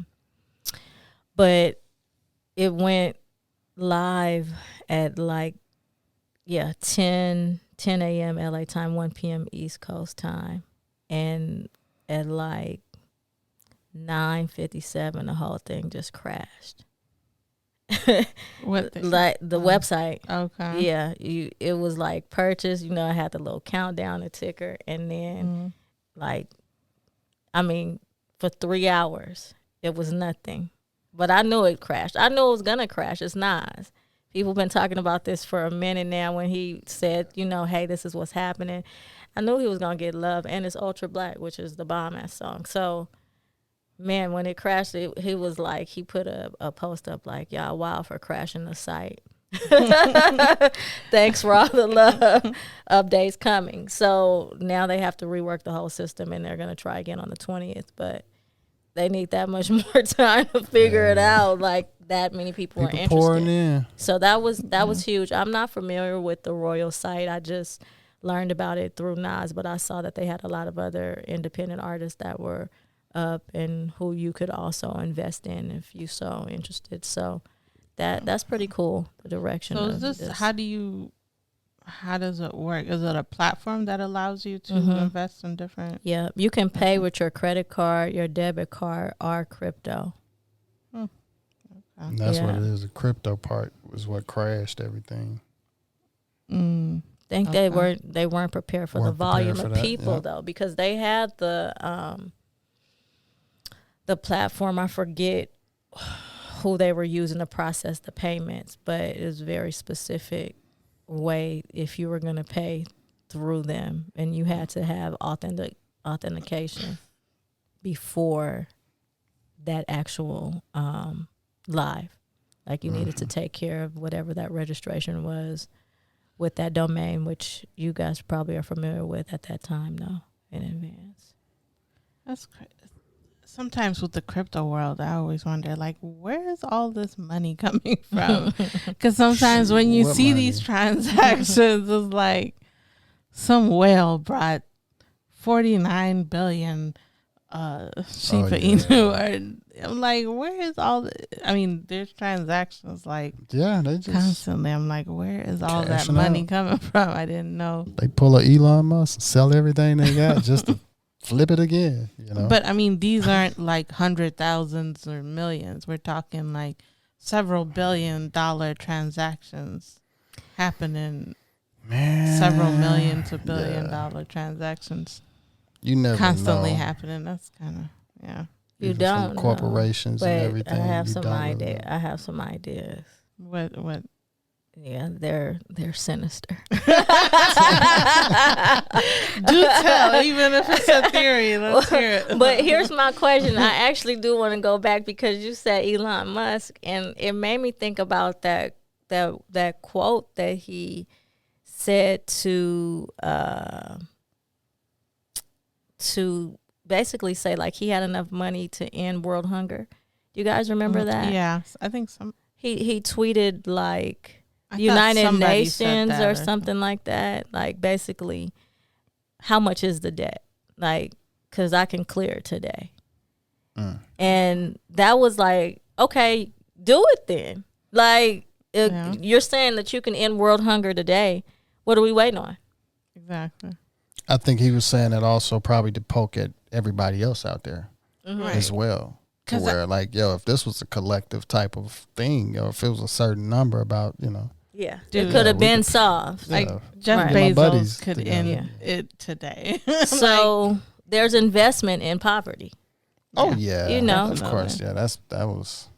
C: it went live at 10 a.m. LA time, 1 p.m. East Coast time. And at 9:57, the whole thing just crashed.
B: What
C: the website?
B: Okay.
C: Yeah, it was purchase. I had the little countdown, the ticker, and then for 3 hours it was nothing. But I knew it crashed. I knew it was gonna crash. It's Nas. People been talking about this for a minute now. When he said, hey, this is what's happening, I knew he was gonna get love, and it's Ultra Black, which is the bomb ass song. So. Man, when it crashed, he was he put a post up y'all wild for crashing the site. Thanks for all the love. Updates coming. So now they have to rework the whole system, and they're going to try again on the 20th. But they need that much more time to figure it out. That many people are interested.
A: Pouring in.
C: So that was huge. I'm not familiar with the Royal site. I just learned about it through Nas, but I saw that they had a lot of other independent artists that were up and who you could also invest in if you so interested. So that's pretty cool, the direction. So
B: is this how does it work? Is it a platform that allows you to invest in different?
C: Yeah, you can pay with your credit card, your debit card, or crypto.
A: Okay. And that's what it is. The crypto part was what crashed everything.
C: I think they weren't prepared for the volume of people though, because they had the platform. I forget who they were using to process the payments, but it was very specific way if you were going to pay through them, and you had to have authentication before that actual live. You needed to take care of whatever that registration was with that domain, which you guys probably are familiar with at that time, though, in advance.
B: That's crazy. Sometimes with the crypto world, I always wonder, where is all this money coming from? Because sometimes when you see these transactions, it's some whale brought 49 billion Shiba Inu. I'm where is all there's transactions they just constantly. I'm where is all that money coming from? I didn't know.
A: They pull a Elon Musk and sell everything they got just to flip it again,
B: But these aren't hundred thousands or millions. We're talking several $billion transactions happening. Man, several million to $1 billion transactions.
A: You never
B: constantly
A: know.
B: happening. That's kind of
C: You don't know,
A: corporations and everything.
C: I have some idea. I have some ideas.
B: What?
C: Yeah, they're sinister.
B: Do tell, even if it's a theory. Let's hear it.
C: But here's my question. I actually do want to go back because you said Elon Musk, and it made me think about that quote that he said to basically say he had enough money to end world hunger. Do you guys remember that?
B: Yeah, I think some.
C: He tweeted United Nations or something like that. Basically, how much is the debt? Because I can clear it today. And that was okay, do it then. You're saying that you can end world hunger today. What are we waiting on?
B: Exactly.
A: I think he was saying that also probably to poke at everybody else out there as well. to where like, yo, if this was a collective type of thing, or if it was a certain number about,
C: Yeah,
B: Dude,
C: it could have been
A: could-
C: solved.
B: Like
A: Yeah.
B: Jeff
C: Right.
A: My buddies
B: Bezos could
A: together.
B: end it today.
C: So there's investment in poverty.
A: Oh yeah,
C: You know.
A: of course, yeah. That was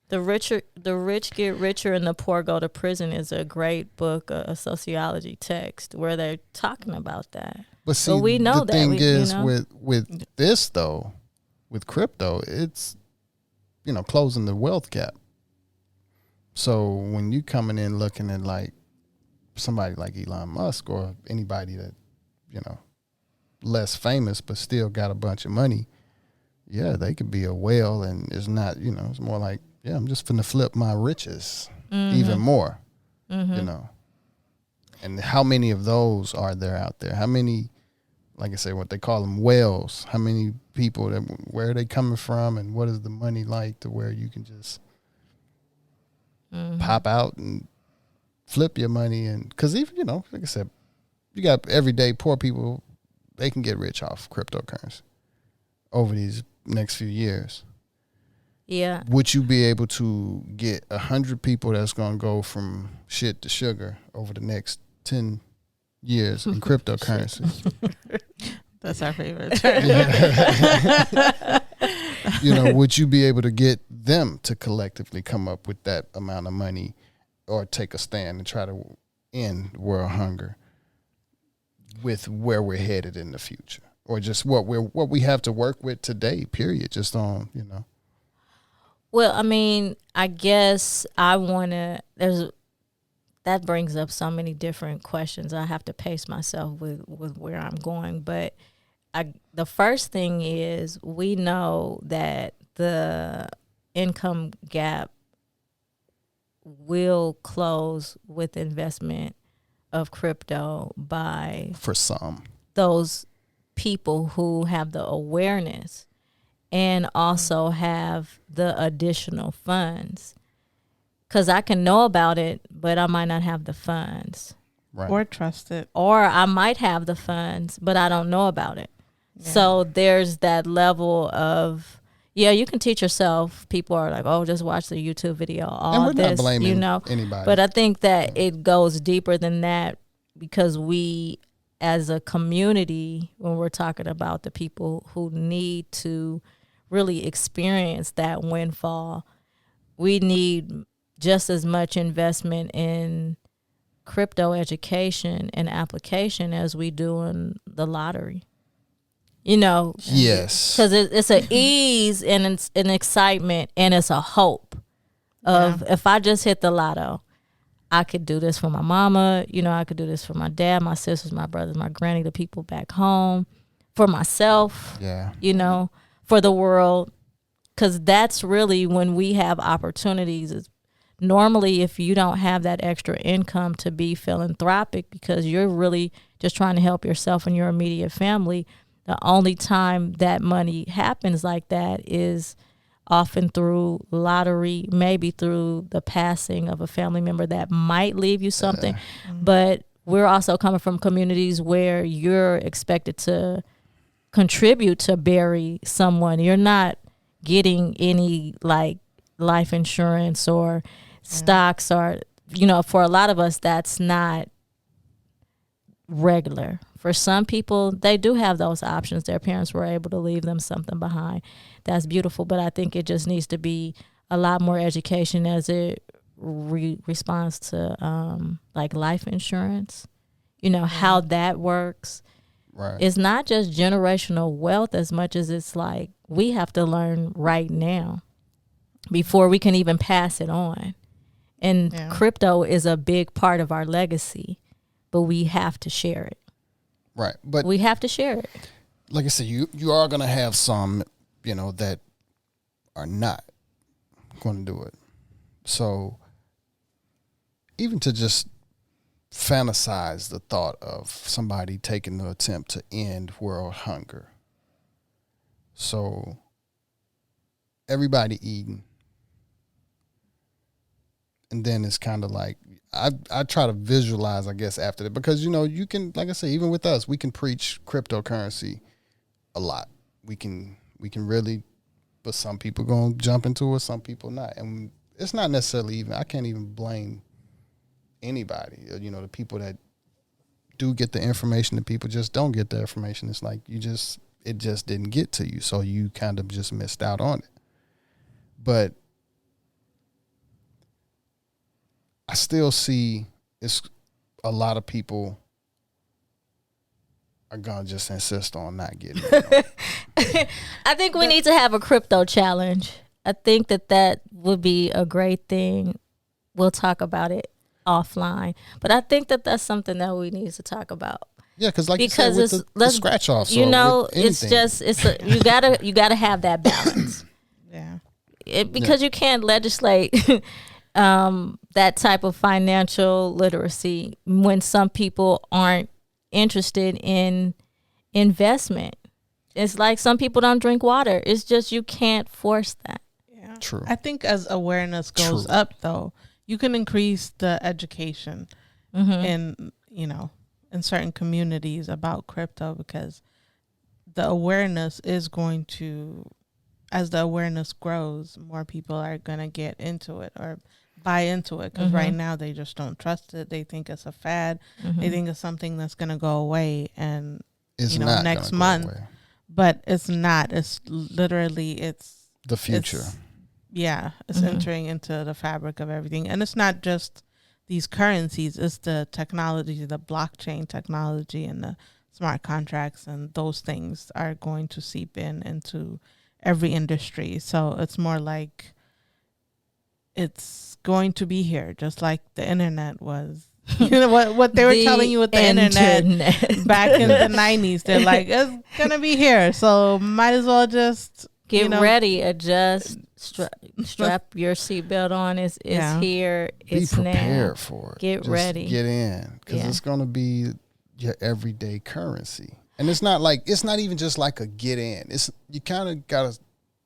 C: The rich get richer and the poor go to prison is a great book, a sociology text where they're talking about that.
A: But see,
C: we know
A: the
C: that.
A: thing is
C: you know?
A: with this though, with crypto, it's closing the wealth gap. So when you coming in looking at like somebody like Elon Musk or anybody that less famous but still got a bunch of money, yeah, they could be a whale, and it's not. It's more like, yeah, I'm just finna flip my riches even more. And how many of those are there out there? How many? Like I say, what they call them whales. How many people where are they coming from, and what is the money like to where you can just pop out and flip your money? And because even, like I said, you got everyday poor people, they can get rich off cryptocurrency over these next few years.
C: Yeah.
A: Would you be able to get 100 people that's going to go from shit to sugar over the next 10 years in cryptocurrency?
B: That's our favorite term.
A: Would you be able to get them to collectively come up with that amount of money, or take a stand and try to end world hunger with where we're headed in the future, or just what we have to work with today, period, just on,
C: Well, I mean, I guess that brings up so many different questions. I have to pace myself with where I'm going. But the first thing is, we know that the income gap will close with investment of crypto by
A: for some.
C: those people who have the awareness and also have the additional funds. Because I can know about it, but I might not have the funds.
A: Right.
B: Or trust it.
C: Or I might have the funds, but I don't know about it. Yeah. So there's that level of, you can teach yourself. People are like, oh, just watch the YouTube video. All
A: and we're
C: this,
A: not blaming anybody.
C: But I think that it goes deeper than that, because we, as a community, when we're talking about the people who need to really experience that windfall, we need just as much investment in crypto education and application as we do in the lottery.
A: Yes,
C: because it's an ease and it's an excitement and it's a hope of, if I just hit the lotto, I could do this for my mama, I could do this for my dad, my sisters, my brothers, my granny, the people back home, for myself, for the world. Because that's really when we have opportunities. Normally, if you don't have that extra income to be philanthropic, because you're really just trying to help yourself and your immediate family, the only time that money happens like that is often through lottery, maybe through the passing of a family member that might leave you something. But we're also coming from communities where you're expected to contribute to bury someone. You're not getting any like life insurance or stocks, or for a lot of us that's not regular. For some people, they do have those options. Their parents were able to leave them something behind. That's beautiful, but I think it just needs to be a lot more education as it responds to like life insurance, how that works.
A: Right.
C: It's not just generational wealth as much as it's like we have to learn right now before we can even pass it on. And crypto is a big part of our legacy, but we have to share it.
A: Right. But
C: we have to share it.
A: Like I said, you are going to have some, that are not going to do it. So even to just fantasize the thought of somebody taking the attempt to end world hunger. So everybody eating. And then it's kind of like, I try to visualize, I guess, after that, because, you can, like I say, even with us, we can preach cryptocurrency a lot. We can really but some people gonna jump into it, some people not, and it's not necessarily even. I can't even blame anybody. You know, the people that do get the information, the people just don't get the information. It's like it just didn't get to you, so you kind of just missed out on it. But I still see it's a lot of people are gonna just insist on not getting it.
C: I think we need to have a crypto challenge. I think that would be a great thing. We'll talk about it offline, but I think that's something that we need to talk about.
A: Yeah, because you said, with the scratch off, so
C: you know, it's you gotta have that balance.
B: Yeah,
C: because you can't legislate that type of financial literacy when some people aren't interested in investment. It's like some people don't drink water. It's just you can't force that.
B: Yeah,
A: true.
B: I think as awareness goes up, though, you can increase the education in in certain communities about crypto, because the awareness is going to, as the awareness grows, more people are going to get into it or buy into it, because right now they just don't trust it. They think it's a fad. They think it's something that's going to go away and
A: it's not
B: next month. But it's not. It's literally it's
A: the future.
B: It's entering into the fabric of everything. And it's not just these currencies, it's the technology, the blockchain technology and the smart contracts, and those things are going to seep into every industry. So it's more like it's going to be here, just like the internet was. You know what they were telling you with the internet back in the 90s. They're like, it's gonna be here, so might as well just
C: get ready, adjust, strap your seatbelt on. It's here. It's
A: be prepared
C: now.
A: For it.
C: Get ready.
A: Get in, because it's gonna be your everyday currency, and it's not even just like a get in. It's you kind of gotta.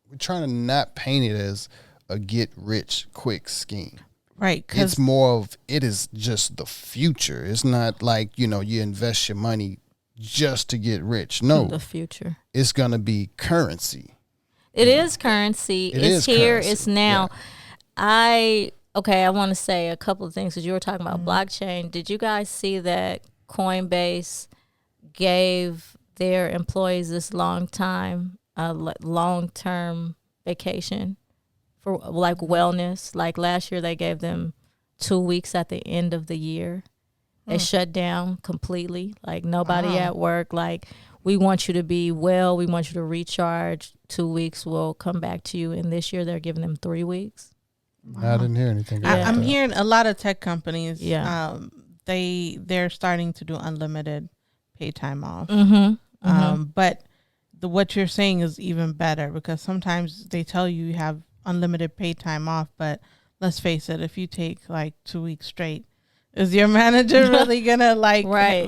A: We're trying to not paint it as a get rich quick scheme.
B: Right.
A: It's more of, it is just the future. It's not like, you invest your money just to get rich. No.
C: The future.
A: It's going to be currency.
C: It is currency. It's here. Currency. It's now. Yeah. I want to say a couple of things, because you were talking about blockchain. Did you guys see that Coinbase gave their employees this long-term vacation? For like wellness, like last year they gave them 2 weeks at the end of the year. They shut down completely, like nobody at work. Like, we want you to be well, we want you to recharge. 2 weeks, we'll come back to you. And this year they're giving them 3 weeks.
A: I didn't hear anything about
B: I'm
A: that.
B: hearing a lot of tech companies. Yeah, they're starting to do unlimited pay time off. But what you're saying is even better, because sometimes they tell you have unlimited paid time off, but let's face it, if you take like 2 weeks straight, is your manager really gonna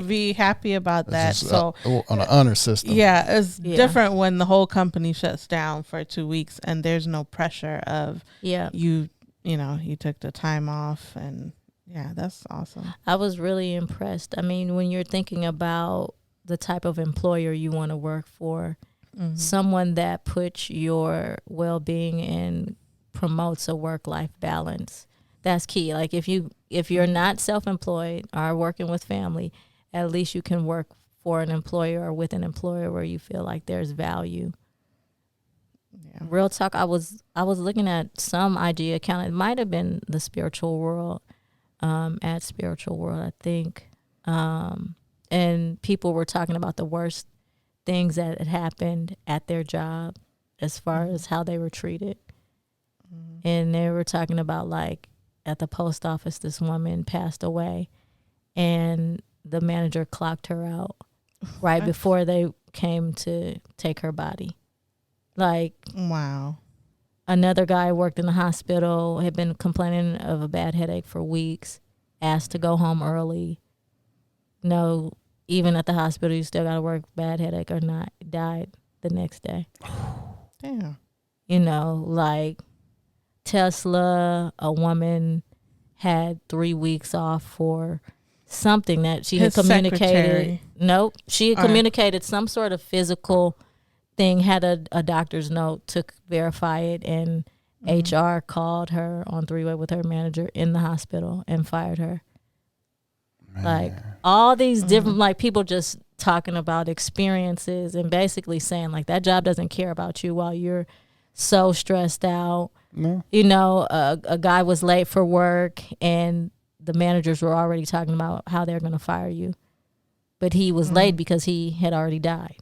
B: be happy about that? So
A: on an honor system,
B: it's different when the whole company shuts down for 2 weeks and there's no pressure of you took the time off. And that's awesome.
C: I was really impressed. I mean, when you're thinking about the type of employer you want to work for, someone that puts your well-being and promotes a work-life balance, that's key. Like, if you're not self-employed or working with family, at least you can work for an employer or with an employer where you feel like there's value. Real talk, I was looking at some IG account. It might have been the Spiritual World, at Spiritual World, I think, and people were talking about the worst things that had happened at their job as far as how they were treated. And they were talking about, like, at the post office, this woman passed away and the manager clocked her out right before they came to take her body. Like,
B: wow.
C: Another guy worked in the hospital, had been complaining of a bad headache for weeks, asked to go home early. No, even at the hospital, you still got to work, bad headache or not. Died the next day.
B: Damn.
C: Like Tesla, a woman had 3 weeks off for something that she had communicated.
B: Secretary.
C: Nope. She had communicated some sort of physical everything had a doctor's note to verify it, and HR called her on three-way with her manager in the hospital and fired her. Man. Like all these different, like people just talking about experiences and basically saying like that job doesn't care about you while you're so stressed out. No. You know, a guy was late for work and the managers were already talking about how they're going to fire you. But he was late because he had already died.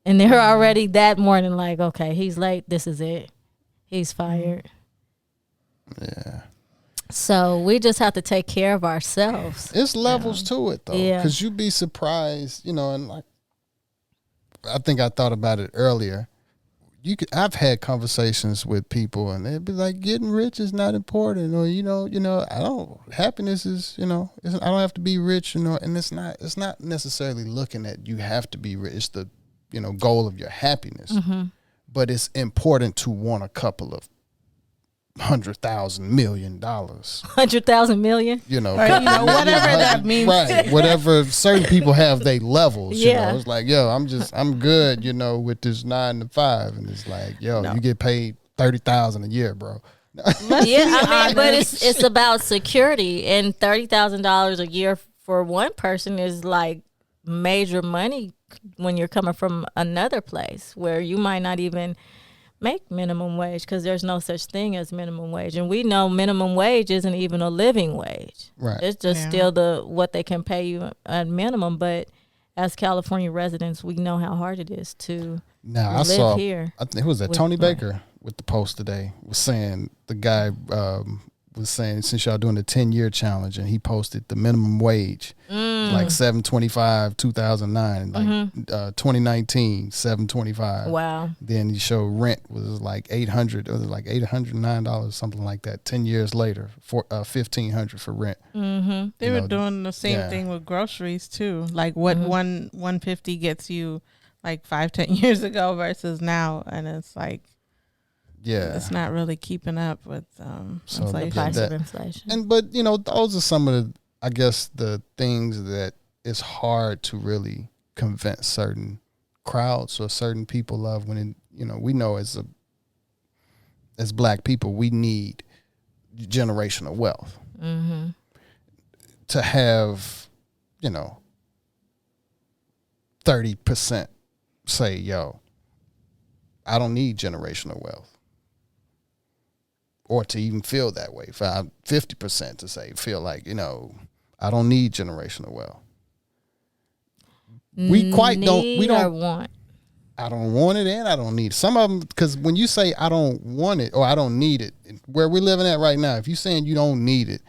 C: And they're already that morning like, okay, he's late. This is it. He's fired.
A: Yeah.
C: So we just have to take care of ourselves.
A: It's levels to it, though. Yeah. Because you'd be surprised, you know, and like, I think I thought about it earlier. I've had conversations with people and they'd be like, getting rich is not important, or happiness is, I don't have to be rich, and it's not necessarily looking at you have to be rich. It's the, goal of your happiness, but it's important to want a couple of $100,000 million.
C: 100,000 million?
B: Whatever that means.
A: Right. Whatever certain people have they levels, It's like, I'm good, with this 9 to 5. And it's like, you get paid $30,000 a year, bro.
C: But it's about security, and $30,000 a year for one person is like major money when you're coming from another place where you might not even make minimum wage, because there's no such thing as minimum wage, and we know minimum wage isn't even a living wage.
A: Right.
C: It's just still what they can pay you at minimum. But as California residents, we know how hard it is to live here.
A: I think it was Tony Baker with the post today was saying, the guy was saying, since y'all doing the 10-year challenge, and he posted the minimum wage like $7.25 2009, like 2019 $7.25.
C: Wow.
A: Then he showed rent was like $800, it was like $809, something like that. 10 years later, for $1,500 for rent.
B: They were doing the same thing with groceries too. Like what $150 gets you like 5-10 years ago versus now, and it's like, it's not really keeping up with inflation.
C: Price of inflation.
A: But those are some of the, I guess, the things that it's hard to really convince certain crowds or certain people of, when we know as Black people, we need generational wealth to have 30% say, I don't need generational wealth. Or to even feel that way, 50% to say, feel like, I don't need generational wealth. We don't
C: want.
A: I don't want it, and I don't need it. Some of them, because when you say I don't want it or I don't need it, where we're living at right now, if you're saying you don't need it,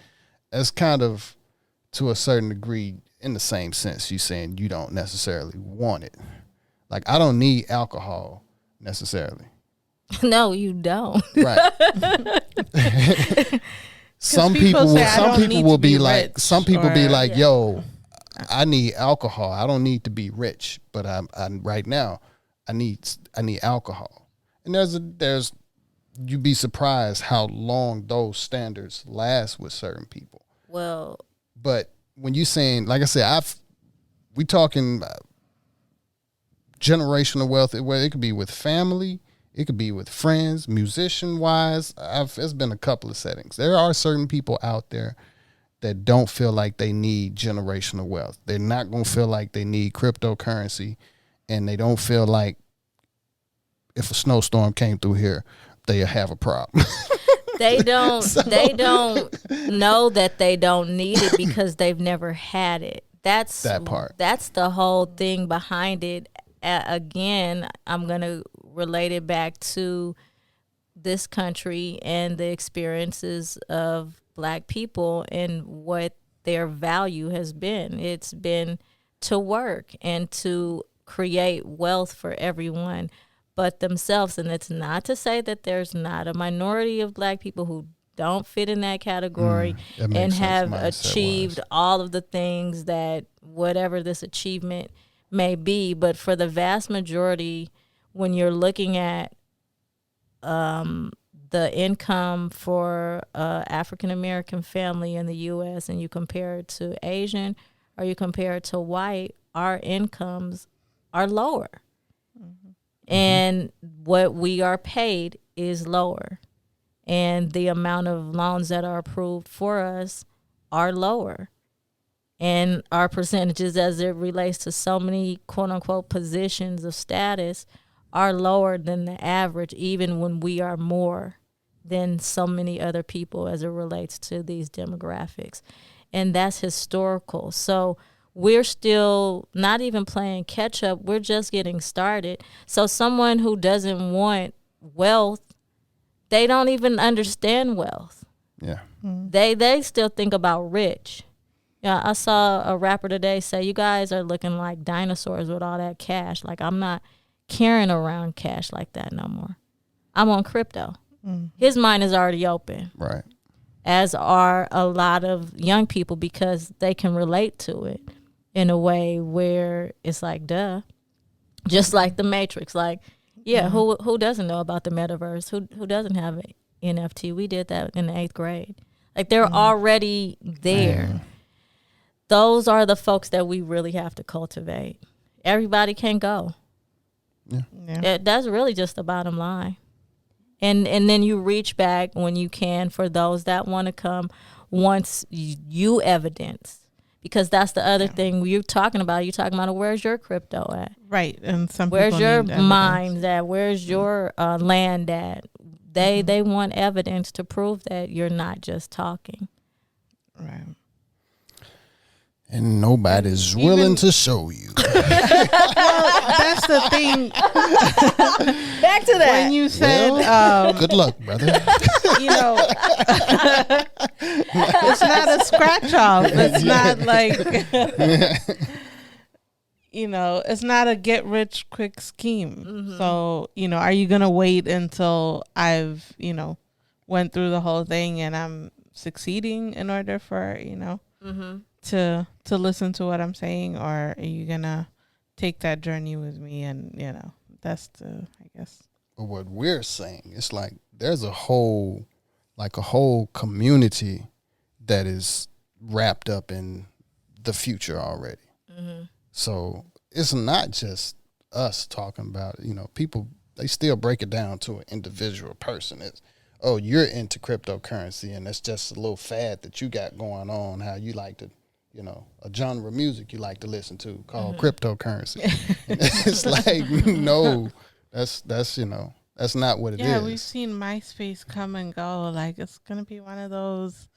A: that's kind of, to a certain degree, in the same sense, you're saying you don't necessarily want it. Like, I don't need alcohol necessarily.
C: No, you don't.
A: Right. Some people will be like, yo, I need alcohol. I don't need to be rich, but I right now I need alcohol. And you'd be surprised how long those standards last with certain people.
C: Well,
A: but when you saying, like I said, we talking generational wealth, where it could be with family. It could be with friends, musician-wise. It's been a couple of settings. There are certain people out there that don't feel like they need generational wealth. They're not going to feel like they need cryptocurrency, and they don't feel like if a snowstorm came through here, they'll have a problem.
C: They don't know that they don't need it because they've never had it. That's
A: that part.
C: That's the whole thing behind it. Again, I'm going to relate it back to this country and the experiences of Black people and what their value has been. It's been to work and to create wealth for everyone but themselves. And it's not to say that there's not a minority of Black people who don't fit in that category and have achieved all of the things that whatever this achievement may be. But for the vast majority, when you're looking at the income for African American family in the U.S. and you compare it to Asian or you compare it to white, our incomes are lower. and what we are paid is lower, and the amount of loans that are approved for us are lower, and our percentages as it relates to so many quote unquote positions of status are lower than the average, even when we are more than so many other people as it relates to these demographics. And that's historical. So we're still not even playing catch up. We're just getting started. So someone who doesn't want wealth, they don't even understand wealth.
A: Yeah.
C: They still think about rich. Yeah, I saw a rapper today say, you guys are looking like dinosaurs with all that cash. Like, I'm not carrying around cash like that no more. I'm on crypto. His mind is already open.
A: Right.
C: As are a lot of young people, because they can relate to it in a way where it's like, duh. Just like the Matrix. Like, yeah, who doesn't know about the Metaverse? Who doesn't have an NFT? We did that in the 8th grade. Like, they're already there. Those are the folks that we really have to cultivate. Everybody can go. Yeah. That's really just the bottom line. And then you reach back when you can for those that want to come once you evidence. Because that's the other thing you're talking about. You're talking about, where's your crypto at?
B: Right. And
C: where's your mind at? Where's your land at? They want evidence to prove that you're not just talking.
B: Right.
A: And nobody's willing to show you.
B: Well, that's the thing.
C: Back to that.
B: When you said,
A: good luck, brother.
B: You know, it's not a scratch off. It's not like, you know, it's not a get rich quick scheme. So, you know, are you going to wait until I've, you know, went through the whole thing and I'm succeeding in order for, you know, to listen to what I'm saying, or are you gonna take that journey with me? And you know, that's the, I guess.
A: But what we're saying, it's like there's a whole community that is wrapped up in the future already. So it's not just us talking about it. You know, people, they still break it down to an individual person. It's, oh, you're into cryptocurrency, and that's just a little fad that you got going on, how you like to, you know, a genre of music you like to listen to called cryptocurrency. It's like, no, that's you know, that's not what it is.
B: Yeah, we've seen MySpace come and go. Like, it's going to be one of those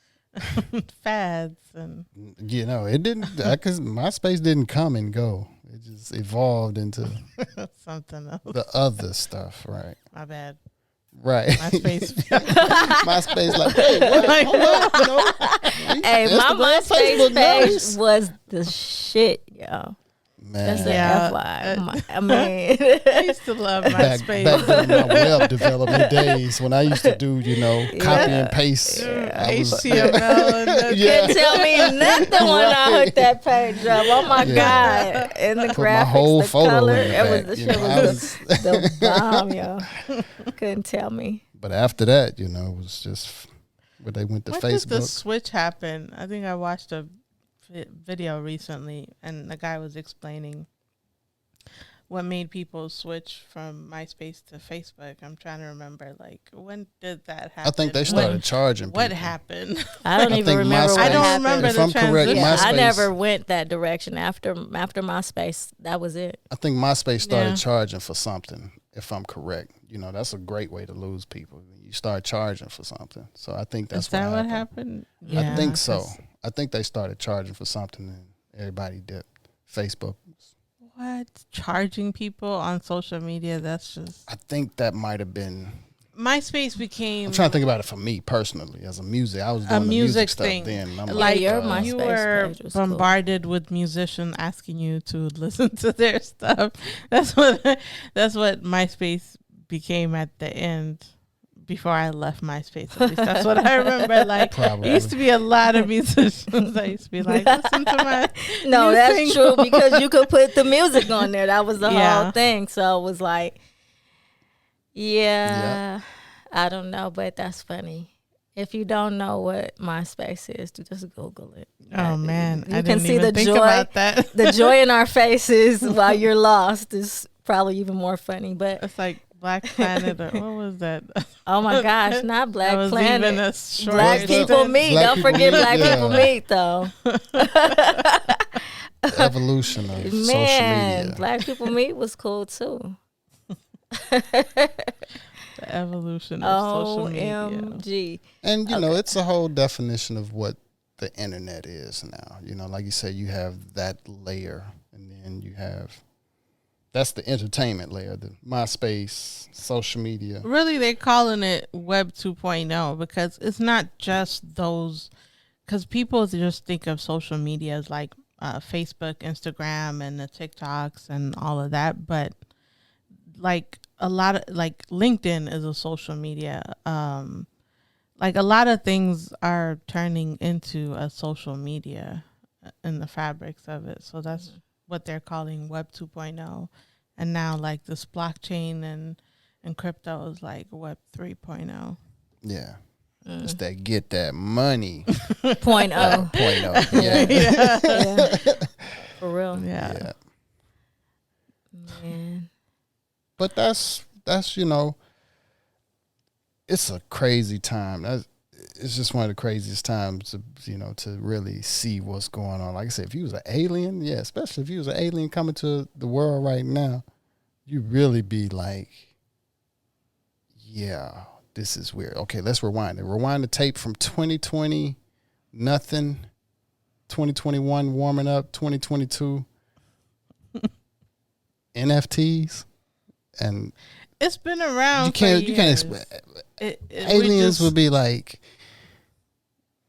B: fads. And
A: you know, it didn't, because MySpace didn't come and go. It just evolved into
B: something else.
A: The other stuff, right?
B: My bad.
A: Right.
B: MySpace.
A: MySpace, like, hey, what? Hold on, you know,
C: hey, my MySpace page was the shit, yo.
A: Man.
C: That's the FY. I mean,
B: I used to love MySpace.
A: Back in my web development days, when I used to do, you know, copy and paste.
B: HTML.
C: You couldn't tell me nothing when I hooked that page up. Oh my God. And the graphics,
A: my whole
C: the
A: photo
C: color,
A: in the
C: it was
A: back,
C: the
A: you
C: shit
A: know,
C: was the bomb, yo. Couldn't tell me.
A: But after that, you know, it was just where they went to
B: What
A: Facebook.
B: did the switch happen? I think I watched a video recently, and the guy was explaining what made people switch from MySpace to Facebook. I'm trying to remember, like, when did that happen?
A: I think they started charging people.
B: What happened?
C: I don't even remember what
B: I don't
C: happened.
B: remember
A: If
B: the
A: I'm correct,
B: transition.
C: Yeah, I
A: MySpace-
C: never went that direction after MySpace. That was it.
A: I think MySpace started
B: Yeah.
A: charging for something, if I'm correct. You know, that's a great way to lose people. You start charging for something. So I think that's
B: Is that
A: what
B: what
A: happened.
B: happened?
A: I think so.
B: 'cause
A: I think they started charging for something and everybody dipped. Facebook.
B: What? Charging people on social media? That's just...
A: I think that might have been.
B: MySpace became...
A: I'm trying to think about it for me personally as a music. I was doing
B: a
A: the
B: music
A: music stuff
B: thing.
A: then. And I'm
B: Like,
C: your
A: uh,
C: MySpace
B: you were
C: page was cool.
B: bombarded with musicians asking you to listen to their stuff. That's what MySpace became at the end. Before I left MySpace, at least that's what I remember. Like,
A: Probably.
B: there used to be a lot of musicians. I used to be like, listen to my
C: No,
B: new
C: that's
B: single.
C: true, because you could put the music on there. That was the
B: Yeah.
C: whole thing. So it was like, yeah, I don't know, but that's funny. If you don't know what MySpace is, just Google it.
B: Oh man,
C: You
B: I
C: can
B: didn't
C: see
B: even
C: the
B: think
C: joy.
B: about that.
C: The joy in our faces while you're lost is probably even more funny. But
B: it's like Black Planet or what was that?
C: Oh my gosh, not Black
B: That was
C: Planet.
B: even a short
C: Black
B: distance.
C: People Meet.
A: Black
C: Don't
A: People
C: forget
A: Meet,
C: Black
A: yeah.
C: People Meet, though.
A: The evolution of social media.
C: Black People Meet was cool too.
B: The evolution of social media.
C: OMG.
A: And, you know, it's a whole definition of what the internet is now. You know, like you said, you have that layer, and then you have, that's the entertainment layer, the MySpace, social media.
B: Really, they're calling it Web 2.0 because it's not just those, because people just think of social media as like Facebook, Instagram, and the TikToks and all of that. But like a lot of, like LinkedIn is a social media. Like a lot of things are turning into a social media in the fabrics of it. So that's what they're calling Web 2.0. And now like this blockchain and crypto is like Web 3.0.
A: Yeah. It's that get that money.
C: Point oh.
A: Point oh. Yeah.
C: Yeah. For real.
B: Yeah.
C: Man.
A: But that's you know, it's a crazy time. It's just one of the craziest times to, you know, to really see what's going on. Like I said, if you was an alien, yeah, especially if you was an alien coming to the world right now, you really be like, yeah, this is weird. Okay, let's rewind it. Rewind the tape from 2020, nothing. 2021 warming up. 2022 NFTs. And
B: It's been around.
A: you can't
B: for years.
A: aliens would be like,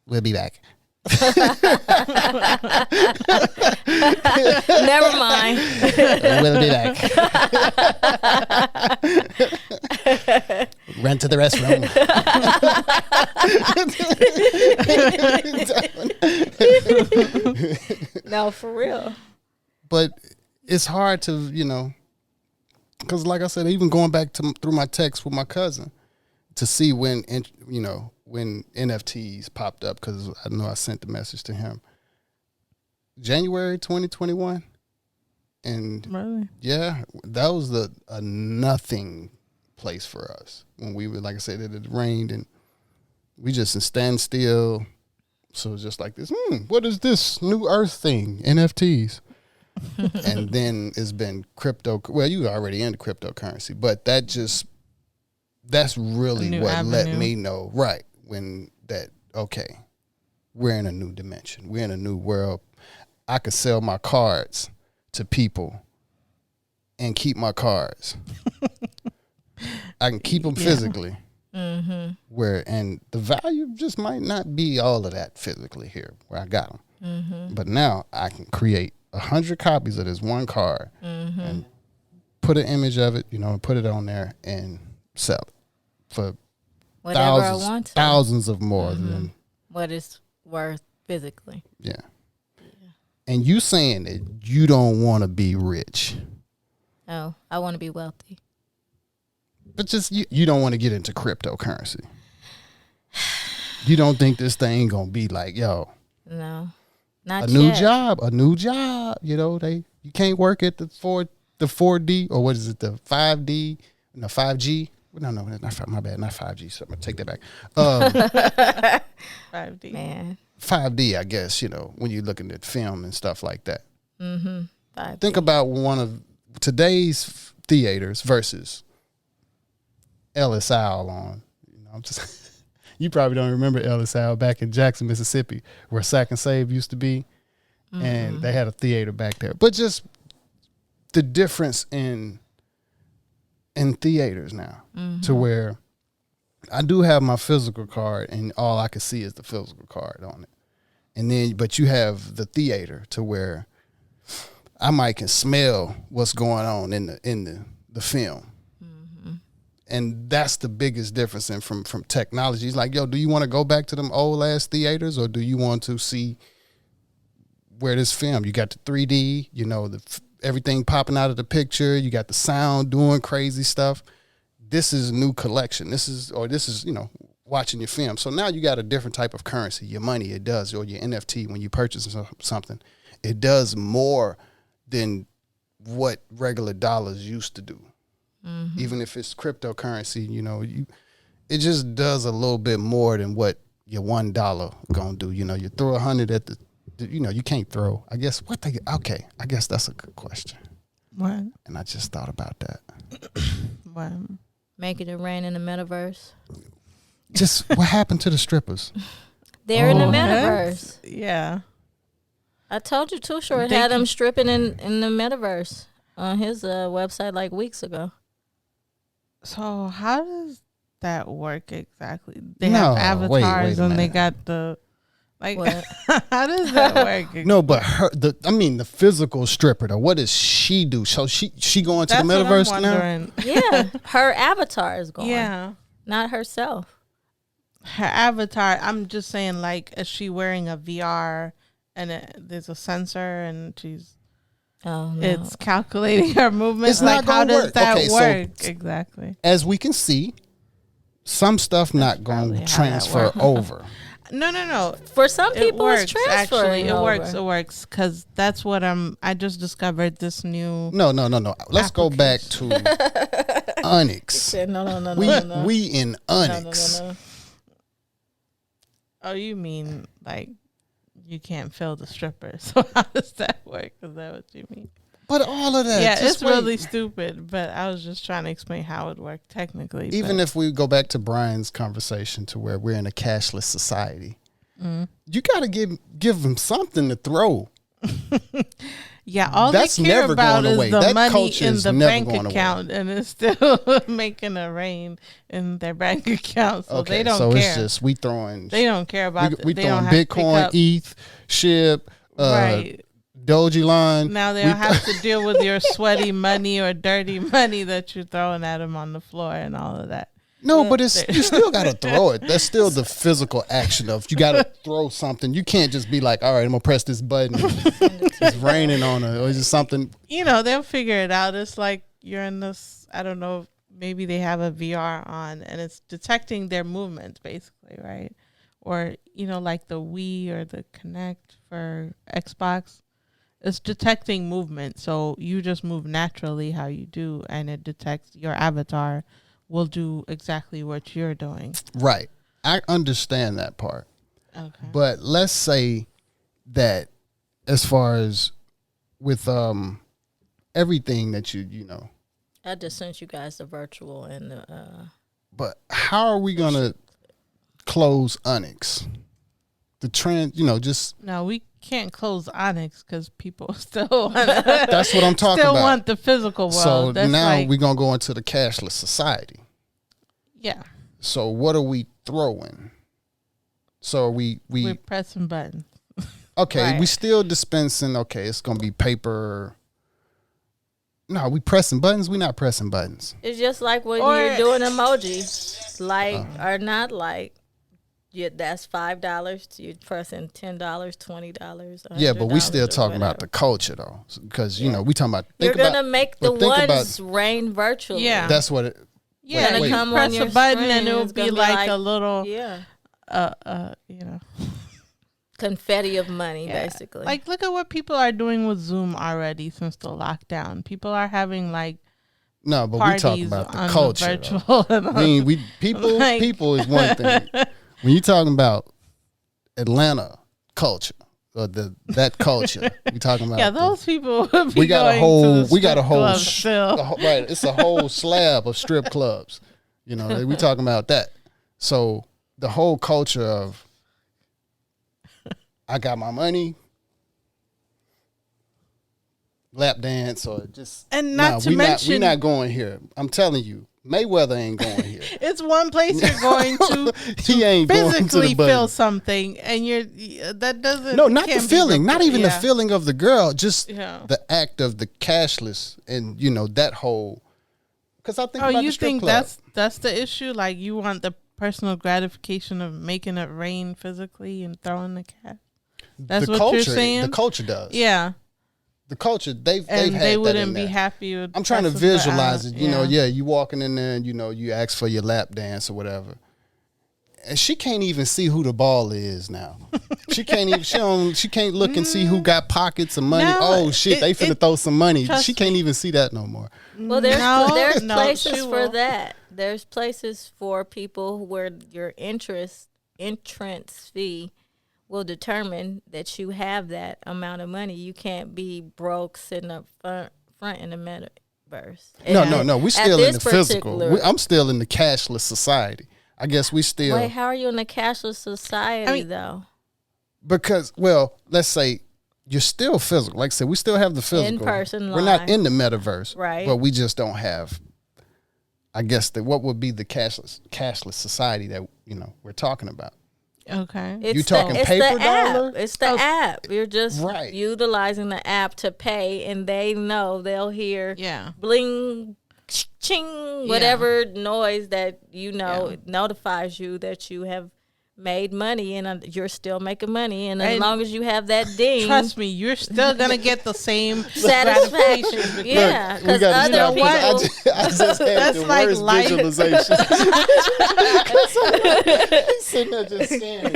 A: we'll be back.
C: Never mind.
A: We'll be back. Run to the restroom.
C: No, for real.
A: But it's hard to, you know, because like I said, even going back through my text with my cousin to see when, you know, when NFTs popped up, because I know I sent the message to him. January 2021. And
B: Really?
A: yeah, that was a nothing place for us. When we were, like I said, it rained and we just in standstill. So it's just like this, what is this new earth thing? NFTs. And then it's been crypto. Well, you were already into cryptocurrency, but that's really what let me know, right, when that, okay, we're in a new dimension. We're in a new world. I could sell my cards to people and keep my cards. I can keep them physically.
C: Mm-hmm.
A: And the value just might not be all of that physically here where I got them.
C: Mm-hmm.
A: But now I can create 100 copies of this one card and put an image of it, you know, and put it on there and sell it for
C: Whatever I want to.
A: thousands of more than
C: what it's worth physically.
A: yeah. And you saying that you don't want to be rich.
C: Oh, I want to be wealthy.
A: But just you don't want to get into cryptocurrency. You don't think this thing gonna be like, yo,
C: No, not
A: a
C: yet.
A: new job. You know, you can't work at the 4D or what is it, the 5D, no 5G. No, not my bad, not 5G. So I'm gonna take that back.
B: 5D.
C: Man.
A: 5D, I guess, you know, when you're looking at film and stuff like that.
C: Mm-hmm. 5D.
A: Think about one of today's theaters versus Ellis Isle on. You know, I'm just you probably don't remember Ellis Isle back in Jackson, Mississippi, where Sack and Save used to be. And they had a theater back there. But just the difference in theaters now to where I do have my physical card and all I can see is the physical card on it. And then, but you have the theater to where I might can smell what's going on in the film. And that's the biggest difference from technology. It's like, yo, do you want to go back to them old ass theaters or do you want to see where this film? You got the 3D, you know, everything popping out of the picture. You got the sound doing crazy stuff. This is a new collection. This is, you know, watching your film. So now you got a different type of currency. Your money, it does, or your NFT when you purchase something, it does more than what regular dollars used to do. Even if it's cryptocurrency, you know, it just does a little bit more than what your $1 gonna do. You know, you throw 100 at the, you know, you can't throw. I guess okay, I guess that's a good question.
B: What?
A: And I just thought about that.
B: What?
C: Making it rain in the metaverse.
A: Just what happened to the strippers?
C: They're in the metaverse.
B: Yeah.
C: I told you Too Short had them stripping in the metaverse on his website like weeks ago.
B: So how does that work exactly? They have avatars and they got the like. How does that work?
A: No, but the physical stripper though. What does she do? So she going to
B: That's
A: the metaverse now?
C: Yeah, her avatar is going.
B: Yeah,
C: not herself.
B: Her avatar. I'm just saying, like, is she wearing a VR and there's a sensor and she's.
C: Oh, no.
B: It's calculating her movements.
A: It's
B: like,
A: not
B: how does
A: work.
B: that
A: Okay,
B: work
A: so
B: exactly?
A: As we can see, some stuff not going to transfer over.
B: No.
C: For some people,
B: works,
C: it's transferring.
B: It works because that's what I just discovered this new.
A: No. Let's go back to Onyx.
C: No.
A: We in Onyx.
C: No.
B: Oh, you mean like you can't fill the stripper? So how does that work? Is that what you mean?
A: But all of that.
B: Yeah, it's really stupid. But I was just trying to explain how it worked technically.
A: Even if we go back to Brian's conversation to where we're in a cashless society, you got to give them something to throw.
B: Yeah, all
A: that's
B: they care
A: never
B: about
A: going
B: is
A: away.
B: the
A: That
B: money in
A: is
B: the
A: never
B: bank
A: going
B: account, and it's still making a rain in their bank account. So
A: okay,
B: they don't
A: so
B: care.
A: it's just we throwing.
B: They don't care about.
A: We
B: they
A: throwing
B: don't have
A: Bitcoin, ETH, SHIB,
B: right.
A: Doji line.
B: Now they don't have to deal with your sweaty money or dirty money that you're throwing at them on the floor and all of that.
A: No, but you still got to throw it. That's still the physical action of you got to throw something. You can't just be like, all right, I'm going to press this button. It's raining on it. Or just something.
B: You know, they'll figure it out. It's like you're in this, I don't know, maybe they have a VR on and it's detecting their movements basically, right? Or, you know, like the Wii or the Kinect for Xbox. It's detecting movement. So you just move naturally how you do and it detects your avatar will do exactly what you're doing. Right.
A: I understand that part.
B: Okay.
A: But let's say that as far as with everything that you know.
C: I just sent you guys the virtual and the
A: But how are we going to close Onyx? The trend, you know, just
B: No, we can't close Onyx because people still want
A: that's what I'm talking
B: still
A: about.
B: want the physical world.
A: So
B: that's
A: now
B: like,
A: we're gonna go into the cashless society.
B: Yeah.
A: So what are we throwing? So
B: we're pressing buttons.
A: Okay,
B: right.
A: we still dispensing. Okay, it's gonna be paper. No, we pressing buttons. We not pressing buttons.
C: It's just like when you're doing emojis, like or not like. Yeah, that's $5. You're pressing $10, $20.
A: Yeah, but we still talking about the culture though, because you know we talking about.
C: You're gonna make the ones rain virtually.
B: Yeah,
A: that's what it.
B: Yeah, you
C: come
B: press
C: on your
B: a button
C: screen,
B: and it'll be like a little.
C: Yeah.
B: You know.
C: Confetti of money, basically.
B: Like, look at what people are doing with Zoom already since the lockdown. People are having like.
A: No, but we talking about the culture.
B: The
A: I mean, people is one thing. When you talking about Atlanta culture or that culture, we talking about
B: those people. Would be
A: we got a whole
B: right.
A: It's a whole slab of strip clubs. You know, we talking about that. So the whole culture of I got my money, lap dance or just
B: and not to mention
A: we're not going here. I'm telling you. Mayweather ain't going here.
B: It's one place you're going to.
A: He ain't
B: physically
A: going to
B: feel something, and that doesn't.
A: No, not the feeling. Not even the
B: yeah.
A: feeling of the girl. Just the act of the cashless, and you know that whole. Because I think.
B: Oh,
A: about
B: you
A: the strip
B: think
A: club.
B: that's the issue? Like you want the personal gratification of making it rain physically and throwing the cash. That's what you're saying.
A: The culture does.
B: Yeah.
A: The culture, they've
B: and
A: had
B: they
A: that
B: wouldn't
A: in
B: be
A: there.
B: happy with.
A: I'm trying to visualize it. You know, you walking in there and you know you ask for your lap dance or whatever, And she can't even see who the baller is now. She can't even. She can't look and see who got pockets of money.
B: No,
A: oh shit, they finna throw some money. She can't
B: me.
A: even see that no more.
C: Well, there's places for
B: will.
C: that. There's places for people where your entrance fee will determine that you have that amount of money. You can't be broke sitting up front in the metaverse.
A: No. We still in the physical. I'm still in the cashless society. I guess we still.
C: Wait, how are you in a cashless society though?
A: Because, well, let's say you're still physical. Like I said, we still have the physical.
C: In person,
A: we're not in the metaverse,
C: right?
A: But we just don't have. I guess what would be the cashless society that we're talking about.
B: Okay,
A: you talking paper dollar?
C: It's the app. You're just utilizing the app to pay, and they know they'll hear bling. Ching, whatever noise that notifies you that you have made money, and you're still making money, and as long as you have that ding,
B: trust me, you're still gonna get the same
C: satisfaction. Yeah, because other people,
A: I just had the
B: like
A: worst
B: life.
A: visualization. He's sitting there just scanning.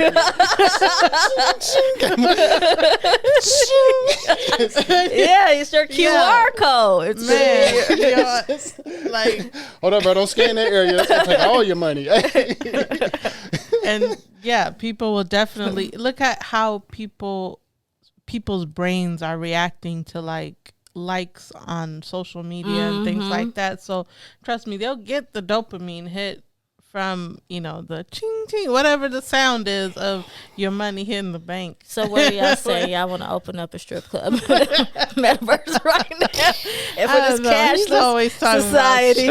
C: Yeah, it's your QR code.
B: It's like,
A: hold up, bro, don't scan that area. That's gonna take all your money.
B: And people will definitely look at how people's brains are reacting to likes on social media and things like that. So trust me, they'll get the dopamine hit from the ching ching, whatever the sound is of your money hitting the bank.
C: So what do y'all say? Y'all want to open up a strip club metaverse right now? If it is cashless society.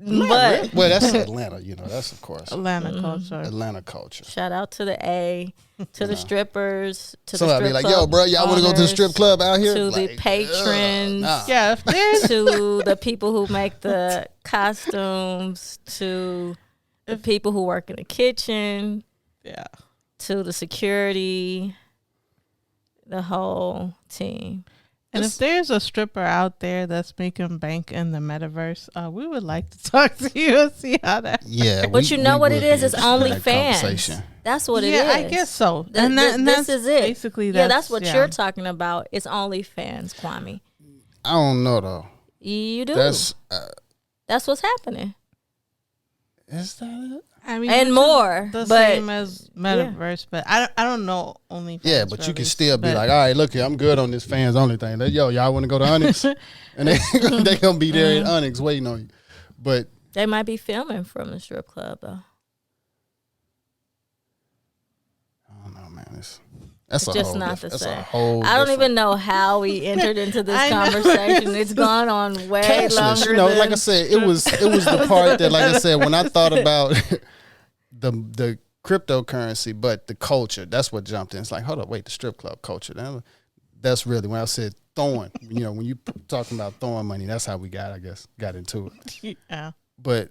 C: But
A: that's Atlanta, that's of course
B: Atlanta
A: culture.
C: Shout out to the the strippers, to
A: so
C: the
A: I'll
C: strip
A: be like,
C: club
A: yo, bro, y'all want to go to the strip club out here?
C: To the patrons,
B: to
C: the people who make the costumes, to the people who work in the kitchen, to the security, the whole team.
B: And if there's a stripper out there that's making bank in the metaverse, we would like to talk to you and see how that.
A: Yeah,
C: but you know what it is? It's OnlyFans. That's what it is.
B: Yeah, I guess so. And
C: this is it.
B: Basically,
C: that's what you're talking about. It's OnlyFans, Kwame.
A: I don't know though.
C: You do.
A: That's
C: what's happening.
A: Is that it?
B: I mean,
C: and more,
B: the same as Metaverse, but I don't know OnlyFans.
A: Yeah, but you can still be like, all right, look here, I'm good on this fans only thing. Yo, y'all want to go to Onyx, and they gonna be there at Onyx waiting on you. But
C: they might be filming from the strip club though.
A: I don't know, man. That's
C: just not the same.
A: I
C: don't even know how we entered into this conversation. It's gone on way
A: cashless,
C: longer.
A: Like I said, it was the part that, like I said, when I thought about the cryptocurrency, but the culture, that's what jumped in. It's like, hold up, wait, the strip club culture. That's really when I said throwing. When you talking about throwing money, that's how we got into it.
B: Yeah.
A: But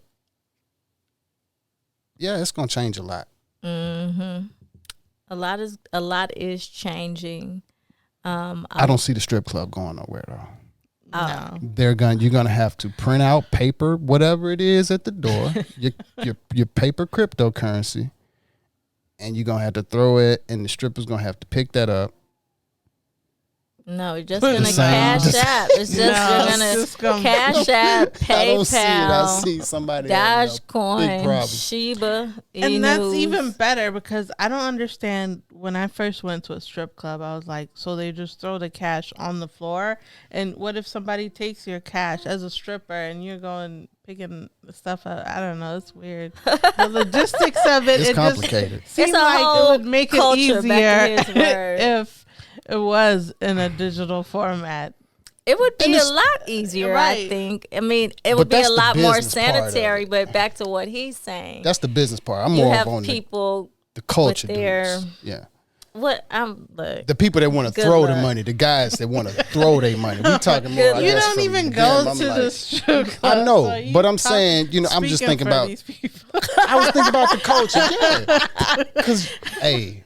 A: yeah, it's gonna change a lot.
C: Mm-hmm. A lot is changing.
A: I don't see the strip club going nowhere though.
B: No.
A: You're gonna have to print out paper, whatever it is at the door, your paper cryptocurrency, and you're gonna have to throw it, and the stripper's gonna have to pick that up.
C: No, you're just gonna cash app. It's just you're gonna cash app, PayPal.
A: I don't see it. I see somebody
C: Dogecoin, Shiba,
B: and that's even better because I don't understand. When I first went to a strip club, I was like, so they just throw the cash on the floor, and what if somebody takes your cash as a stripper and you're going picking the stuff up? I don't know. It's weird. The logistics of it,
A: it's complicated.
B: Just seems like it would make it easier if it was in a digital format.
C: It would be a lot easier, I think. I mean, it would be a lot more sanitary, but back to what he's saying.
A: That's the business part. I'm more on
C: people
A: the culture.
C: Yeah. What I'm like,
A: the people that want to throw the money, the guys that want to throw their money. We talking more.
B: You don't even go to the strip club.
A: I know, but I'm saying, I'm just thinking about. I was thinking about the culture, yeah. Because hey,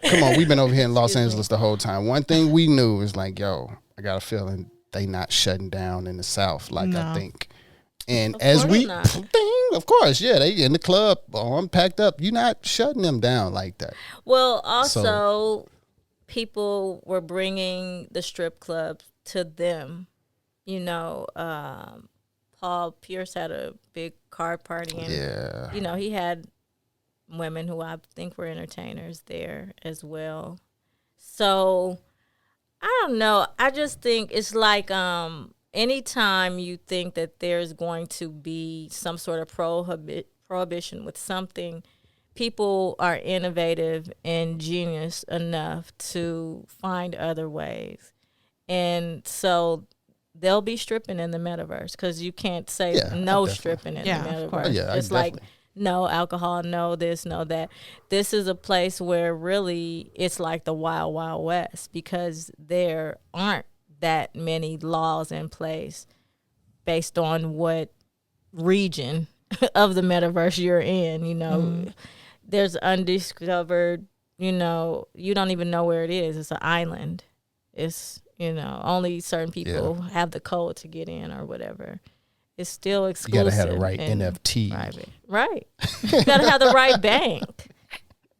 A: come on, we've been over here in Los Angeles the whole time. One thing we knew is like, yo, I got a feeling they not shutting down in the South, I think. And as we of course, yeah, they in the club, all packed up. You're not shutting them down like that.
C: Well, also, people were bringing the strip clubs to them. You know, Paul Pierce had a big card party, and you know, he had women who I think were entertainers there as well. So I don't know. I just think it's like anytime you think that there's going to be some sort of prohibition with something, people are innovative and genius enough to find other ways. And so they'll be stripping in the metaverse because you can't say no stripping in the metaverse.
A: Yeah,
C: it's like no alcohol, no this, no that. This is a place where really it's like the wild, wild west because there aren't that many laws in place based on what region of the metaverse you're in. You know, there's undiscovered, you know, you don't even know where it is. It's an island. It's, you know, only certain people have the code to get in or whatever. It's still exclusive.
A: You gotta have the right NFT.
C: Private. Right. You gotta have the right bank.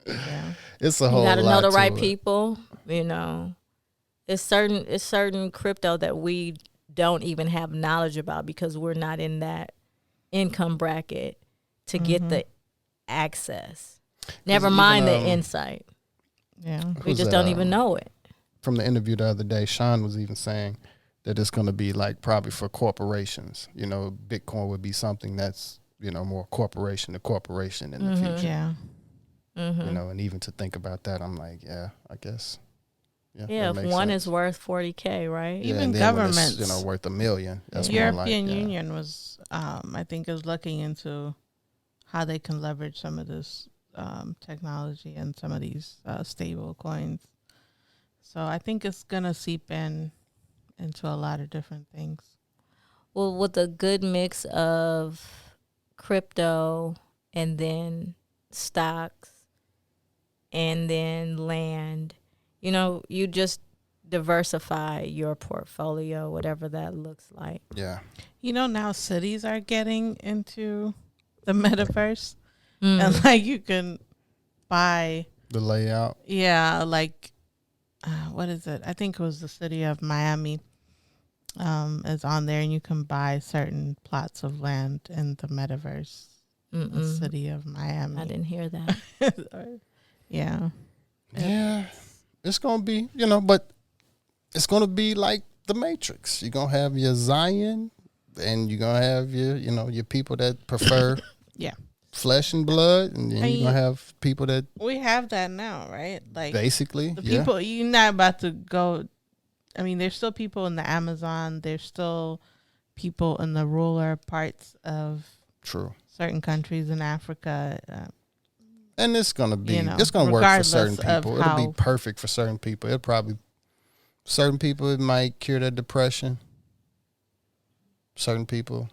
C: Yeah.
A: It's a whole
C: lot. You gotta know the right
A: it.
C: people. You know, it's certain crypto that we don't even have knowledge about because we're not in that income bracket to get the access. Never mind the insight. Yeah, we just don't even know it.
A: From the interview the other day, Sean was even saying that it's going to be like probably for corporations. You know, Bitcoin would be something that's, you know, more corporation to corporation in the future.
B: Yeah.
A: You know, and even to think about that, I'm like, yeah, I guess.
C: Yeah, if one is worth $40,000, right?
A: Yeah,
B: even governments,
A: you know, worth $1 million. That's
B: the European Union was, I think, is looking into how they can leverage some of this technology and some of these stable coins. So I think it's gonna seep into a lot of different things.
C: Well, with a good mix of crypto and then stocks and then land, you know, you just diversify your portfolio, whatever that looks like.
A: Yeah.
B: You know, now cities are getting into the metaverse and like you can buy
A: the layout.
B: Yeah, like what is it? I think it was the city of Miami is on there, and you can buy certain plots of land in the metaverse. The city of Miami.
C: I didn't hear that.
B: Yeah.
A: Yeah. It's going to be, you know, but it's going to be like the Matrix. You're going to have your Zion, and you're going to have your, you know, your people that prefer flesh and blood, and then you're going to have people that...
B: We have that now, right? Like
A: basically,
B: the people, you're not about to go... I mean, there's still people in the Amazon. There's still people in the rural parts of certain countries in Africa.
A: And it's going to be,
B: you know,
A: it's going to work for certain people. It'll be perfect for certain people. It'll probably, certain people, it might cure their depression. Certain people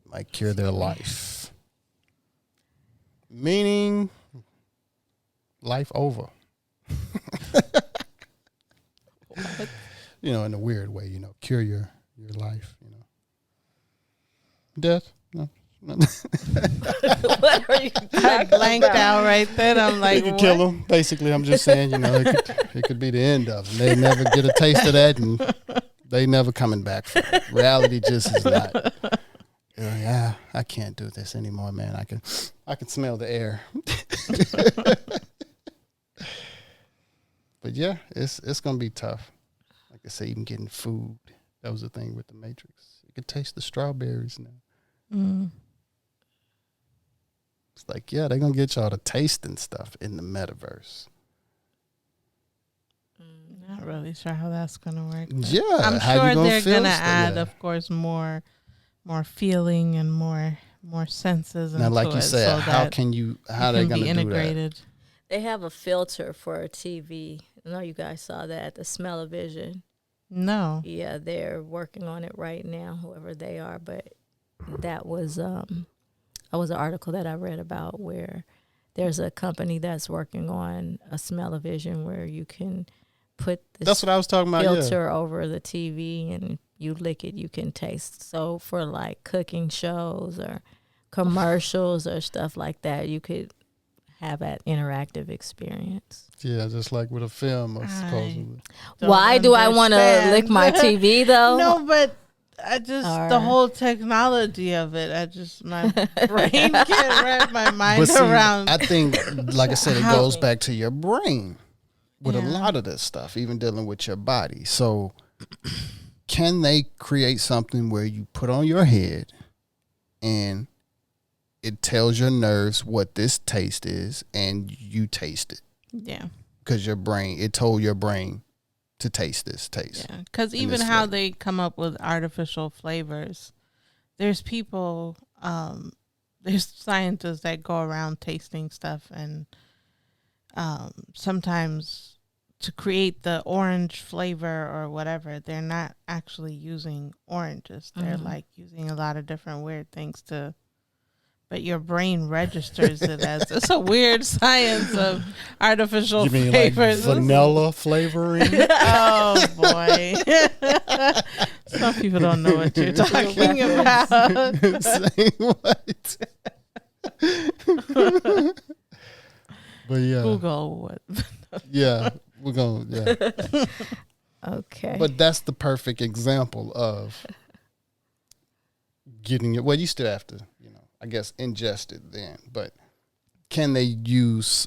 A: might cure their life. Meaning, life over. You know, in a weird way, you know, cure your life, you know. Death? No.
C: What are you
B: I blanked out right then. I'm like,
A: you could kill them. Basically, I'm just saying, you know, it could be the end of them. They never get a taste of that, and they never coming back from it. Reality just is not. Yeah, I can't do this anymore, man. I can smell the air. But yeah, it's gonna be tough. Like I say, even getting food. That was the thing with the Matrix. You could taste the strawberries now. It's like, yeah, they're gonna get y'all to tasting stuff in the metaverse.
B: Not really sure how that's gonna work.
A: Yeah,
B: I'm sure they're gonna add, of course, more feeling and more senses.
A: Now, like you said, how they gonna
B: integrated?
A: Do that?
C: They have a filter for a TV. I know you guys saw that, the Smell-O-Vision.
B: No.
C: Yeah, they're working on it right now, whoever they are. But that was an article that I read about where there's a company that's working on a Smell-O-Vision where you can put this
A: that's what I was talking about,
C: filter over the TV and you lick it, you can taste. So for like cooking shows or commercials or stuff like that, you could have that interactive experience.
A: Yeah, just like with a film, supposedly.
C: Why do I want to lick my TV though?
B: No, but I just the whole technology of it. My brain can't wrap my mind around.
A: I think, like I said, it goes back to your brain with a lot of this stuff, even dealing with your body. So, can they create something where you put on your head and it tells your nerves what this taste is, and you taste it?
B: Yeah,
A: because it told your brain to taste this taste.
B: Yeah, because even how they come up with artificial flavors, there's people, there's scientists that go around tasting stuff, and sometimes to create the orange flavor or whatever, they're not actually using oranges. They're like using a lot of different weird things but your brain registers it as. It's a weird science of artificial flavors.
A: Like vanilla flavoring?
B: Oh boy. Some people don't know what you're talking about.
A: Say what? But yeah.
B: Google what?
A: Yeah, we're going to,
C: Okay.
A: But that's the perfect example of getting it. Well, you still have to, I guess, ingest it then. But can they use?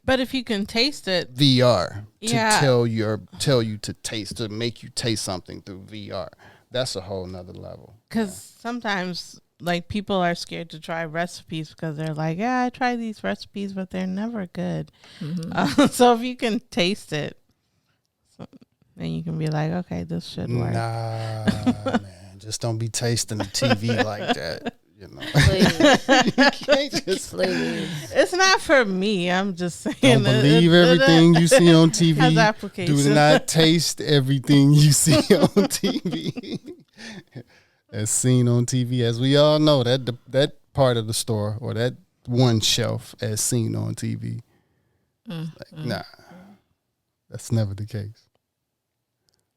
B: But if you can taste it,
A: VR to tell you to taste, to make you taste something through VR, that's a whole nother level.
B: Because sometimes, like, people are scared to try recipes because they're like, yeah, I try these recipes, but they're never good. So if you can taste it, then you can be like, okay, this should work.
A: Nah, man, just don't be tasting the TV like that.
C: Please.
A: You can't just.
C: Please.
B: It's not for me. I'm just saying.
A: Don't believe everything you see on TV.
B: Has applications.
A: Do not taste everything you see on TV. As seen on TV, as we all know, that part of the store or that one shelf as seen on TV. Nah, that's never the case.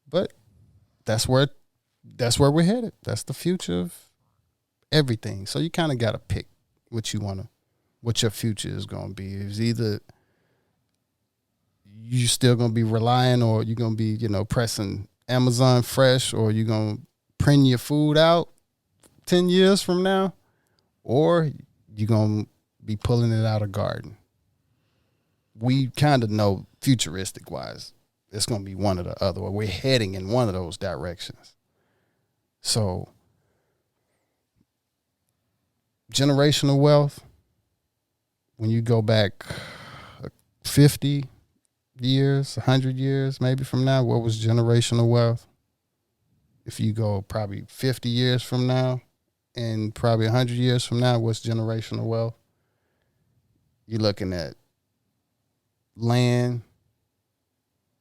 A: But that's where we're headed. That's the future of everything. So you kind of got to pick what your future is going to be. It's either you still going to be relying, or you're going to be, pressing Amazon Fresh, or you're going to print your food out 10 years from now, or you're going to be pulling it out of garden. We kind of know futuristic wise, it's going to be one or the other, or we're heading in one of those directions. So, generational wealth, when you go back 50 years, 100 years maybe from now, what was generational wealth? If you go probably 50 years from now and probably 100 years from now, what's generational wealth? You're looking at land,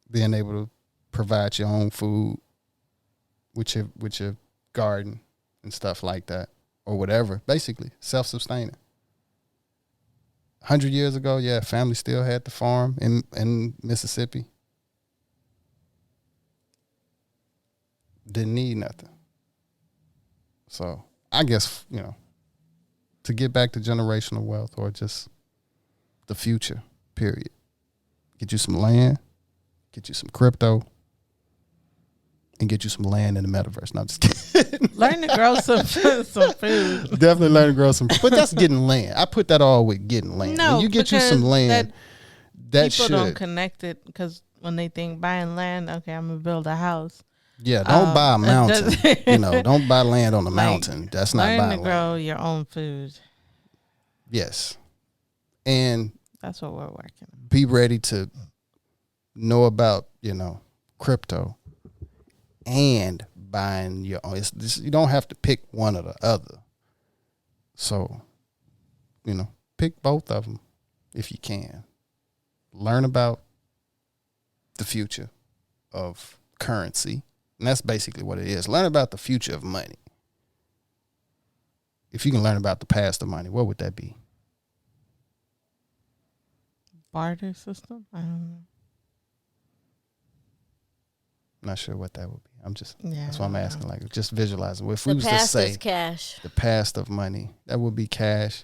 A: being able to provide your own food with your garden and stuff like that. Or whatever, basically self-sustaining. 100 years ago, family still had the farm in Mississippi. Didn't need nothing. So I guess, to get back to generational wealth, or just the future, period. Get you some land, get you some crypto, and get you some land in the metaverse. Not just kidding.
B: Learn to grow some food.
A: Definitely learn to grow some, but that's getting land. I put that all with getting land.
B: No,
A: when you get you some land, that
B: people
A: should.
B: don't connect it, because when they think buying land, okay, I'm gonna build a house.
A: Yeah, don't buy a mountain. Don't buy land on a mountain. That's not buying land.
B: Learn to grow your own food.
A: Yes, and
B: that's what we're working on.
A: Be ready to know about crypto. And buying your own. You don't have to pick one or the other. So, pick both of them if you can. Learn about the future of currency. And that's basically what it is. Learn about the future of money. If you can learn about the past of money, what would that be?
B: Barter system? I don't know.
A: Not sure what that would be.
B: Yeah,
A: that's why I'm asking. Like, just visualizing. If
C: The
A: we was to
C: past
A: say
C: is cash.
A: the past of money, that would be cash.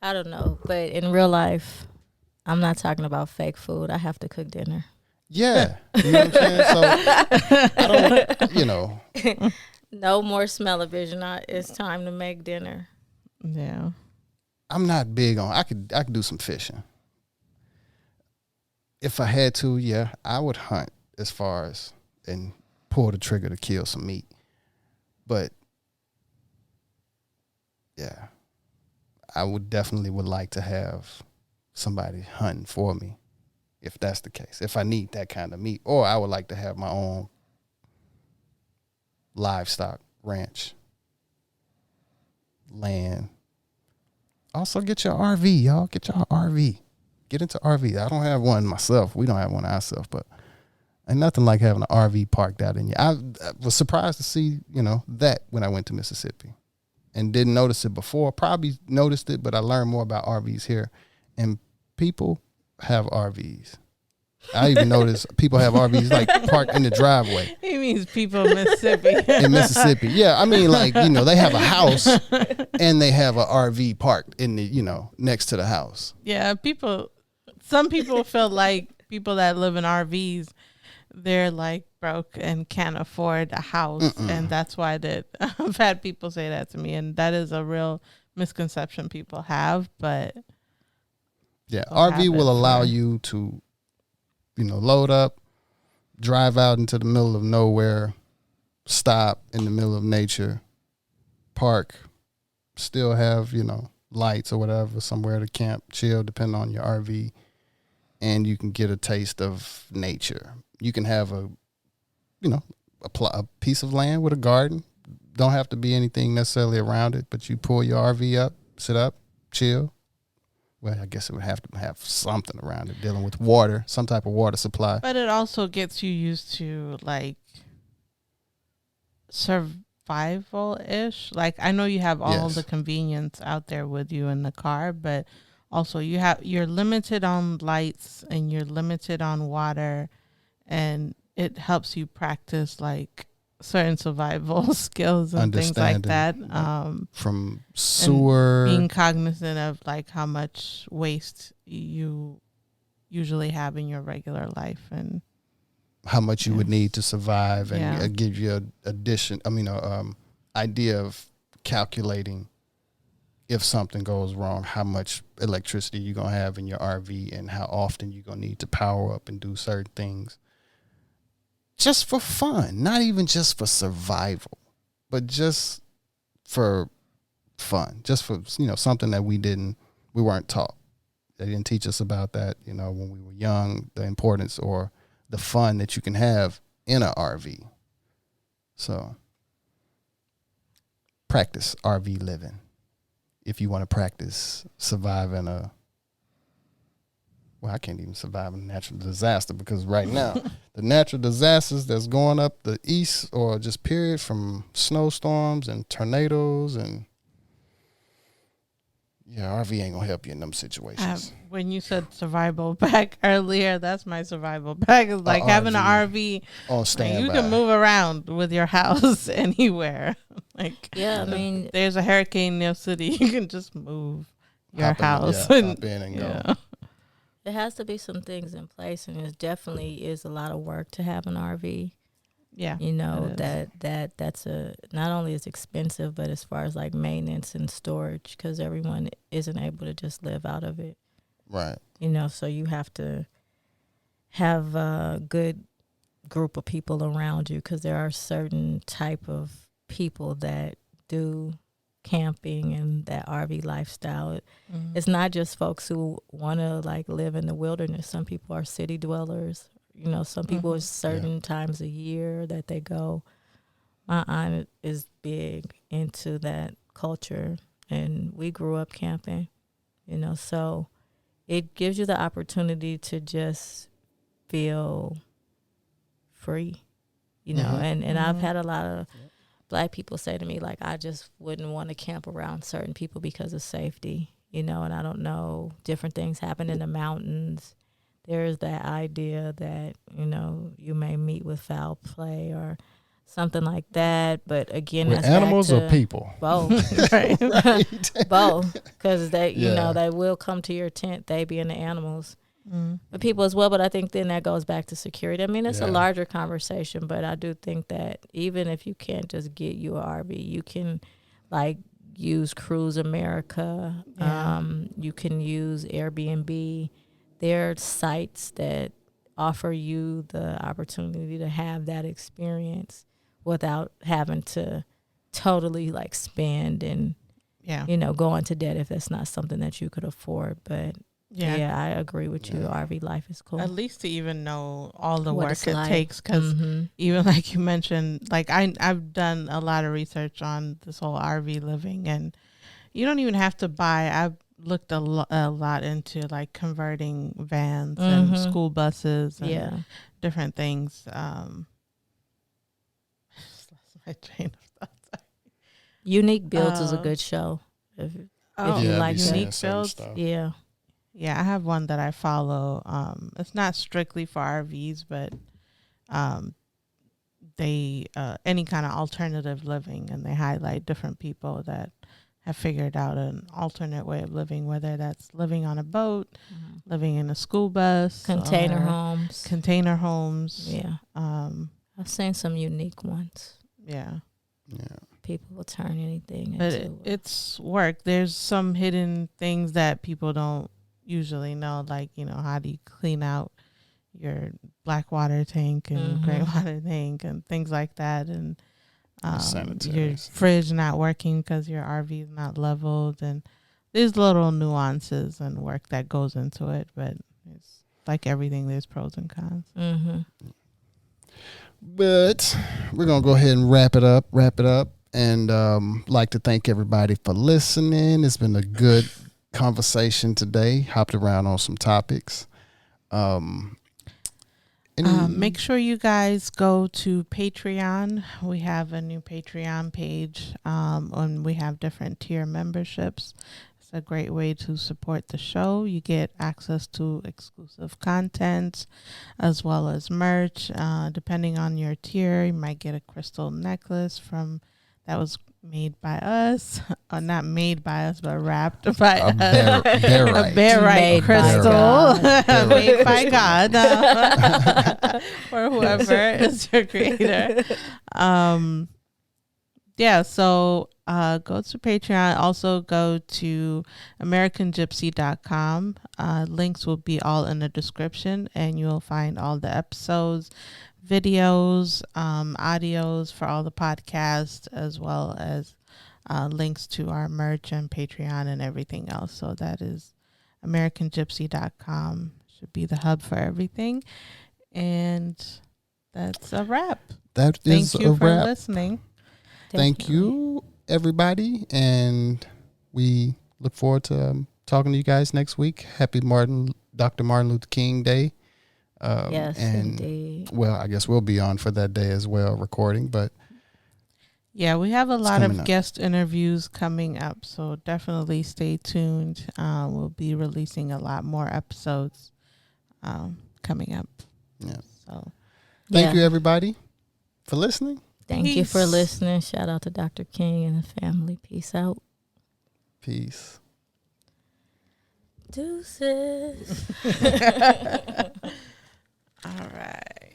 C: I don't know, but in real life, I'm not talking about fake food. I have to cook dinner.
A: Yeah, you know what I'm saying. So I don't, you know.
C: No more smell-o-vision. It's time to make dinner.
B: Yeah.
A: I'm not big on. I could do some fishing. If I had to, yeah, I would hunt as far as and pull the trigger to kill some meat. But yeah, I would like to have somebody hunting for me, if that's the case. If I need that kind of meat, or I would like to have my own livestock ranch, land. Also, get your RV, y'all. Get your RV. Get into RV. I don't have one myself. We don't have one ourselves, but ain't nothing like having an RV parked out in you. I was surprised to see, that when I went to Mississippi and didn't notice it before. Probably noticed it, but I learned more about RVs here. And people have RVs. I even noticed people have RVs like parked in the driveway.
B: He means people in Mississippi.
A: In Mississippi. Yeah, I mean, like, they have a house and they have an RV parked in the, next to the house.
B: Yeah, some people feel like people that live in RVs, they're like broke and can't afford a house. And that's why I've had people say that to me. And that is a real misconception people have. But
A: yeah, RV will allow you to, load up, drive out into the middle of nowhere, stop in the middle of nature, park, still have, lights or whatever, somewhere to camp, chill, depending on your RV, and you can get a taste of nature. You can have a piece of land with a garden. Don't have to be anything necessarily around it, but you pull your RV up, sit up, chill. Well, I guess it would have to have something around it, dealing with water, some type of water supply.
B: But it also gets you used to like survival-ish. Like, I know you have all the convenience out there with you in the car, but also you're limited on lights and you're limited on water, and it helps you practice like certain survival skills and things like that.
A: From sewer,
B: being cognizant of like how much waste you usually have in your regular life and
A: how much you would need to survive, and give you an idea of calculating if something goes wrong, how much electricity you're going to have in your RV and how often you're going to need to power up and do certain things. Just for fun, not even just for survival, but just for fun, just for, something that we weren't taught. They didn't teach us about that, when we were young, the importance or the fun that you can have in an RV. So practice RV living if you want to practice surviving I can't even survive a natural disaster, because right now the natural disasters that's going up the east, or just period, from snowstorms and tornadoes, and RV ain't gonna help you in them situations.
B: When you said survival bag earlier, that's my survival bag. Is like having an RV
A: on standby.
B: You can move around with your house anywhere. There's a hurricane in your city, you can just move your house
A: hop in and go.
C: There has to be some things in place, and it definitely is a lot of work to have an RV.
B: Yeah,
C: that's not only is expensive, but as far as like maintenance and storage, because everyone isn't able to just live out of it.
A: Right.
C: So you have to have a good group of people around you, because there are certain type of people that do camping and that RV lifestyle. It's not just folks who want to like live in the wilderness. Some people are city dwellers. Some people it's certain times a year that they go. My aunt is big into that culture, and we grew up camping, so it gives you the opportunity to just feel free, and I've had a lot of Black people say to me, like, I just wouldn't want to camp around certain people because of safety, and I don't know, different things happen in the mountains there's that idea that, you may meet with foul play or something like that. But again,
A: with
C: that's
A: animals
C: back to
A: or people?
C: both.
B: Right.
A: Right.
C: Both. Because they,
A: Yeah.
C: they will come to your tent, they being the animals.
B: Mm.
C: But people as well. But I think then that goes back to security. I mean, it's a
A: Yeah.
C: larger conversation, but I do think that even if you can't just get you a RV, you can like use Cruise America.
B: Yeah.
C: You can use Airbnb. There are sites that offer you the opportunity to have that experience without having to totally like spend and
B: Yeah.
C: go into debt if that's not something that you could afford. But yeah, I agree with you. RV life is cool.
B: At least to even know all the
C: What
B: work
C: it's
B: it
C: like.
B: takes, because
C: Mhm.
B: even like you mentioned, like I've done a lot of research on this whole RV living, and you don't even have to buy. I've looked a lot into like converting vans and
C: Mhm.
B: school buses and
C: Yeah.
B: different things. Just lost my train of thought.
C: Unique Builds is a good show. If you
A: Yeah,
C: like
A: be
C: that.
A: saying
B: Unique
A: certain
B: builds.
A: stuff.
C: Yeah.
B: Yeah, I have one that I follow. It's not strictly for RVs, but they any kind of alternative living, and they highlight different people that have figured out an alternate way of living, whether that's living on a boat, living in a school bus,
C: Container
B: or
C: homes.
B: container homes.
C: Yeah. I've seen some unique ones.
B: Yeah.
A: Yeah.
C: People will turn anything
B: But
C: into
B: it's work. There's some hidden things that people don't usually know, like, how do you clean out your black water tank and gray water tank and things like that, and your
A: Sanitaries.
B: fridge not working because your RV is not leveled, and there's little nuances and work that goes into it. But it's like everything, there's pros and cons.
A: But we're going to go ahead and wrap it up. And like to thank everybody for listening. It's been a good conversation today. Hopped around on some topics.
B: Make sure you guys go to Patreon. We have a new Patreon page, and we have different tier memberships. It's a great way to support the show. You get access to exclusive content as well as merch. Depending on your tier, you might get a crystal necklace that was made by us, or not made by us, but wrapped by us. A barite crystal made by God, or whoever is your creator. So go to Patreon. Also go to AmericanGypC.com. Links will be all in the description, and you'll find all the episodes, videos, audios for all the podcasts, as well as links to our merch and Patreon and everything else. So that is AmericanGypC.com. Should be the hub for everything. And that's a wrap.
A: Thank you
B: for listening.
A: Thank you, everybody. And we look forward to talking to you guys next week. Happy Dr. Martin Luther King Day.
C: Yes,
A: and
C: indeed.
A: Well, I guess we'll be on for that day as well, recording. But
B: yeah, we have a lot of guest interviews coming up, so definitely stay tuned. We'll be releasing a lot more episodes coming up.
A: Yeah.
B: So
A: thank you, everybody, for listening.
C: Thank you for listening. Shout out to Dr. King and the family. Peace out.
A: Peace.
C: Deuces.
B: All right.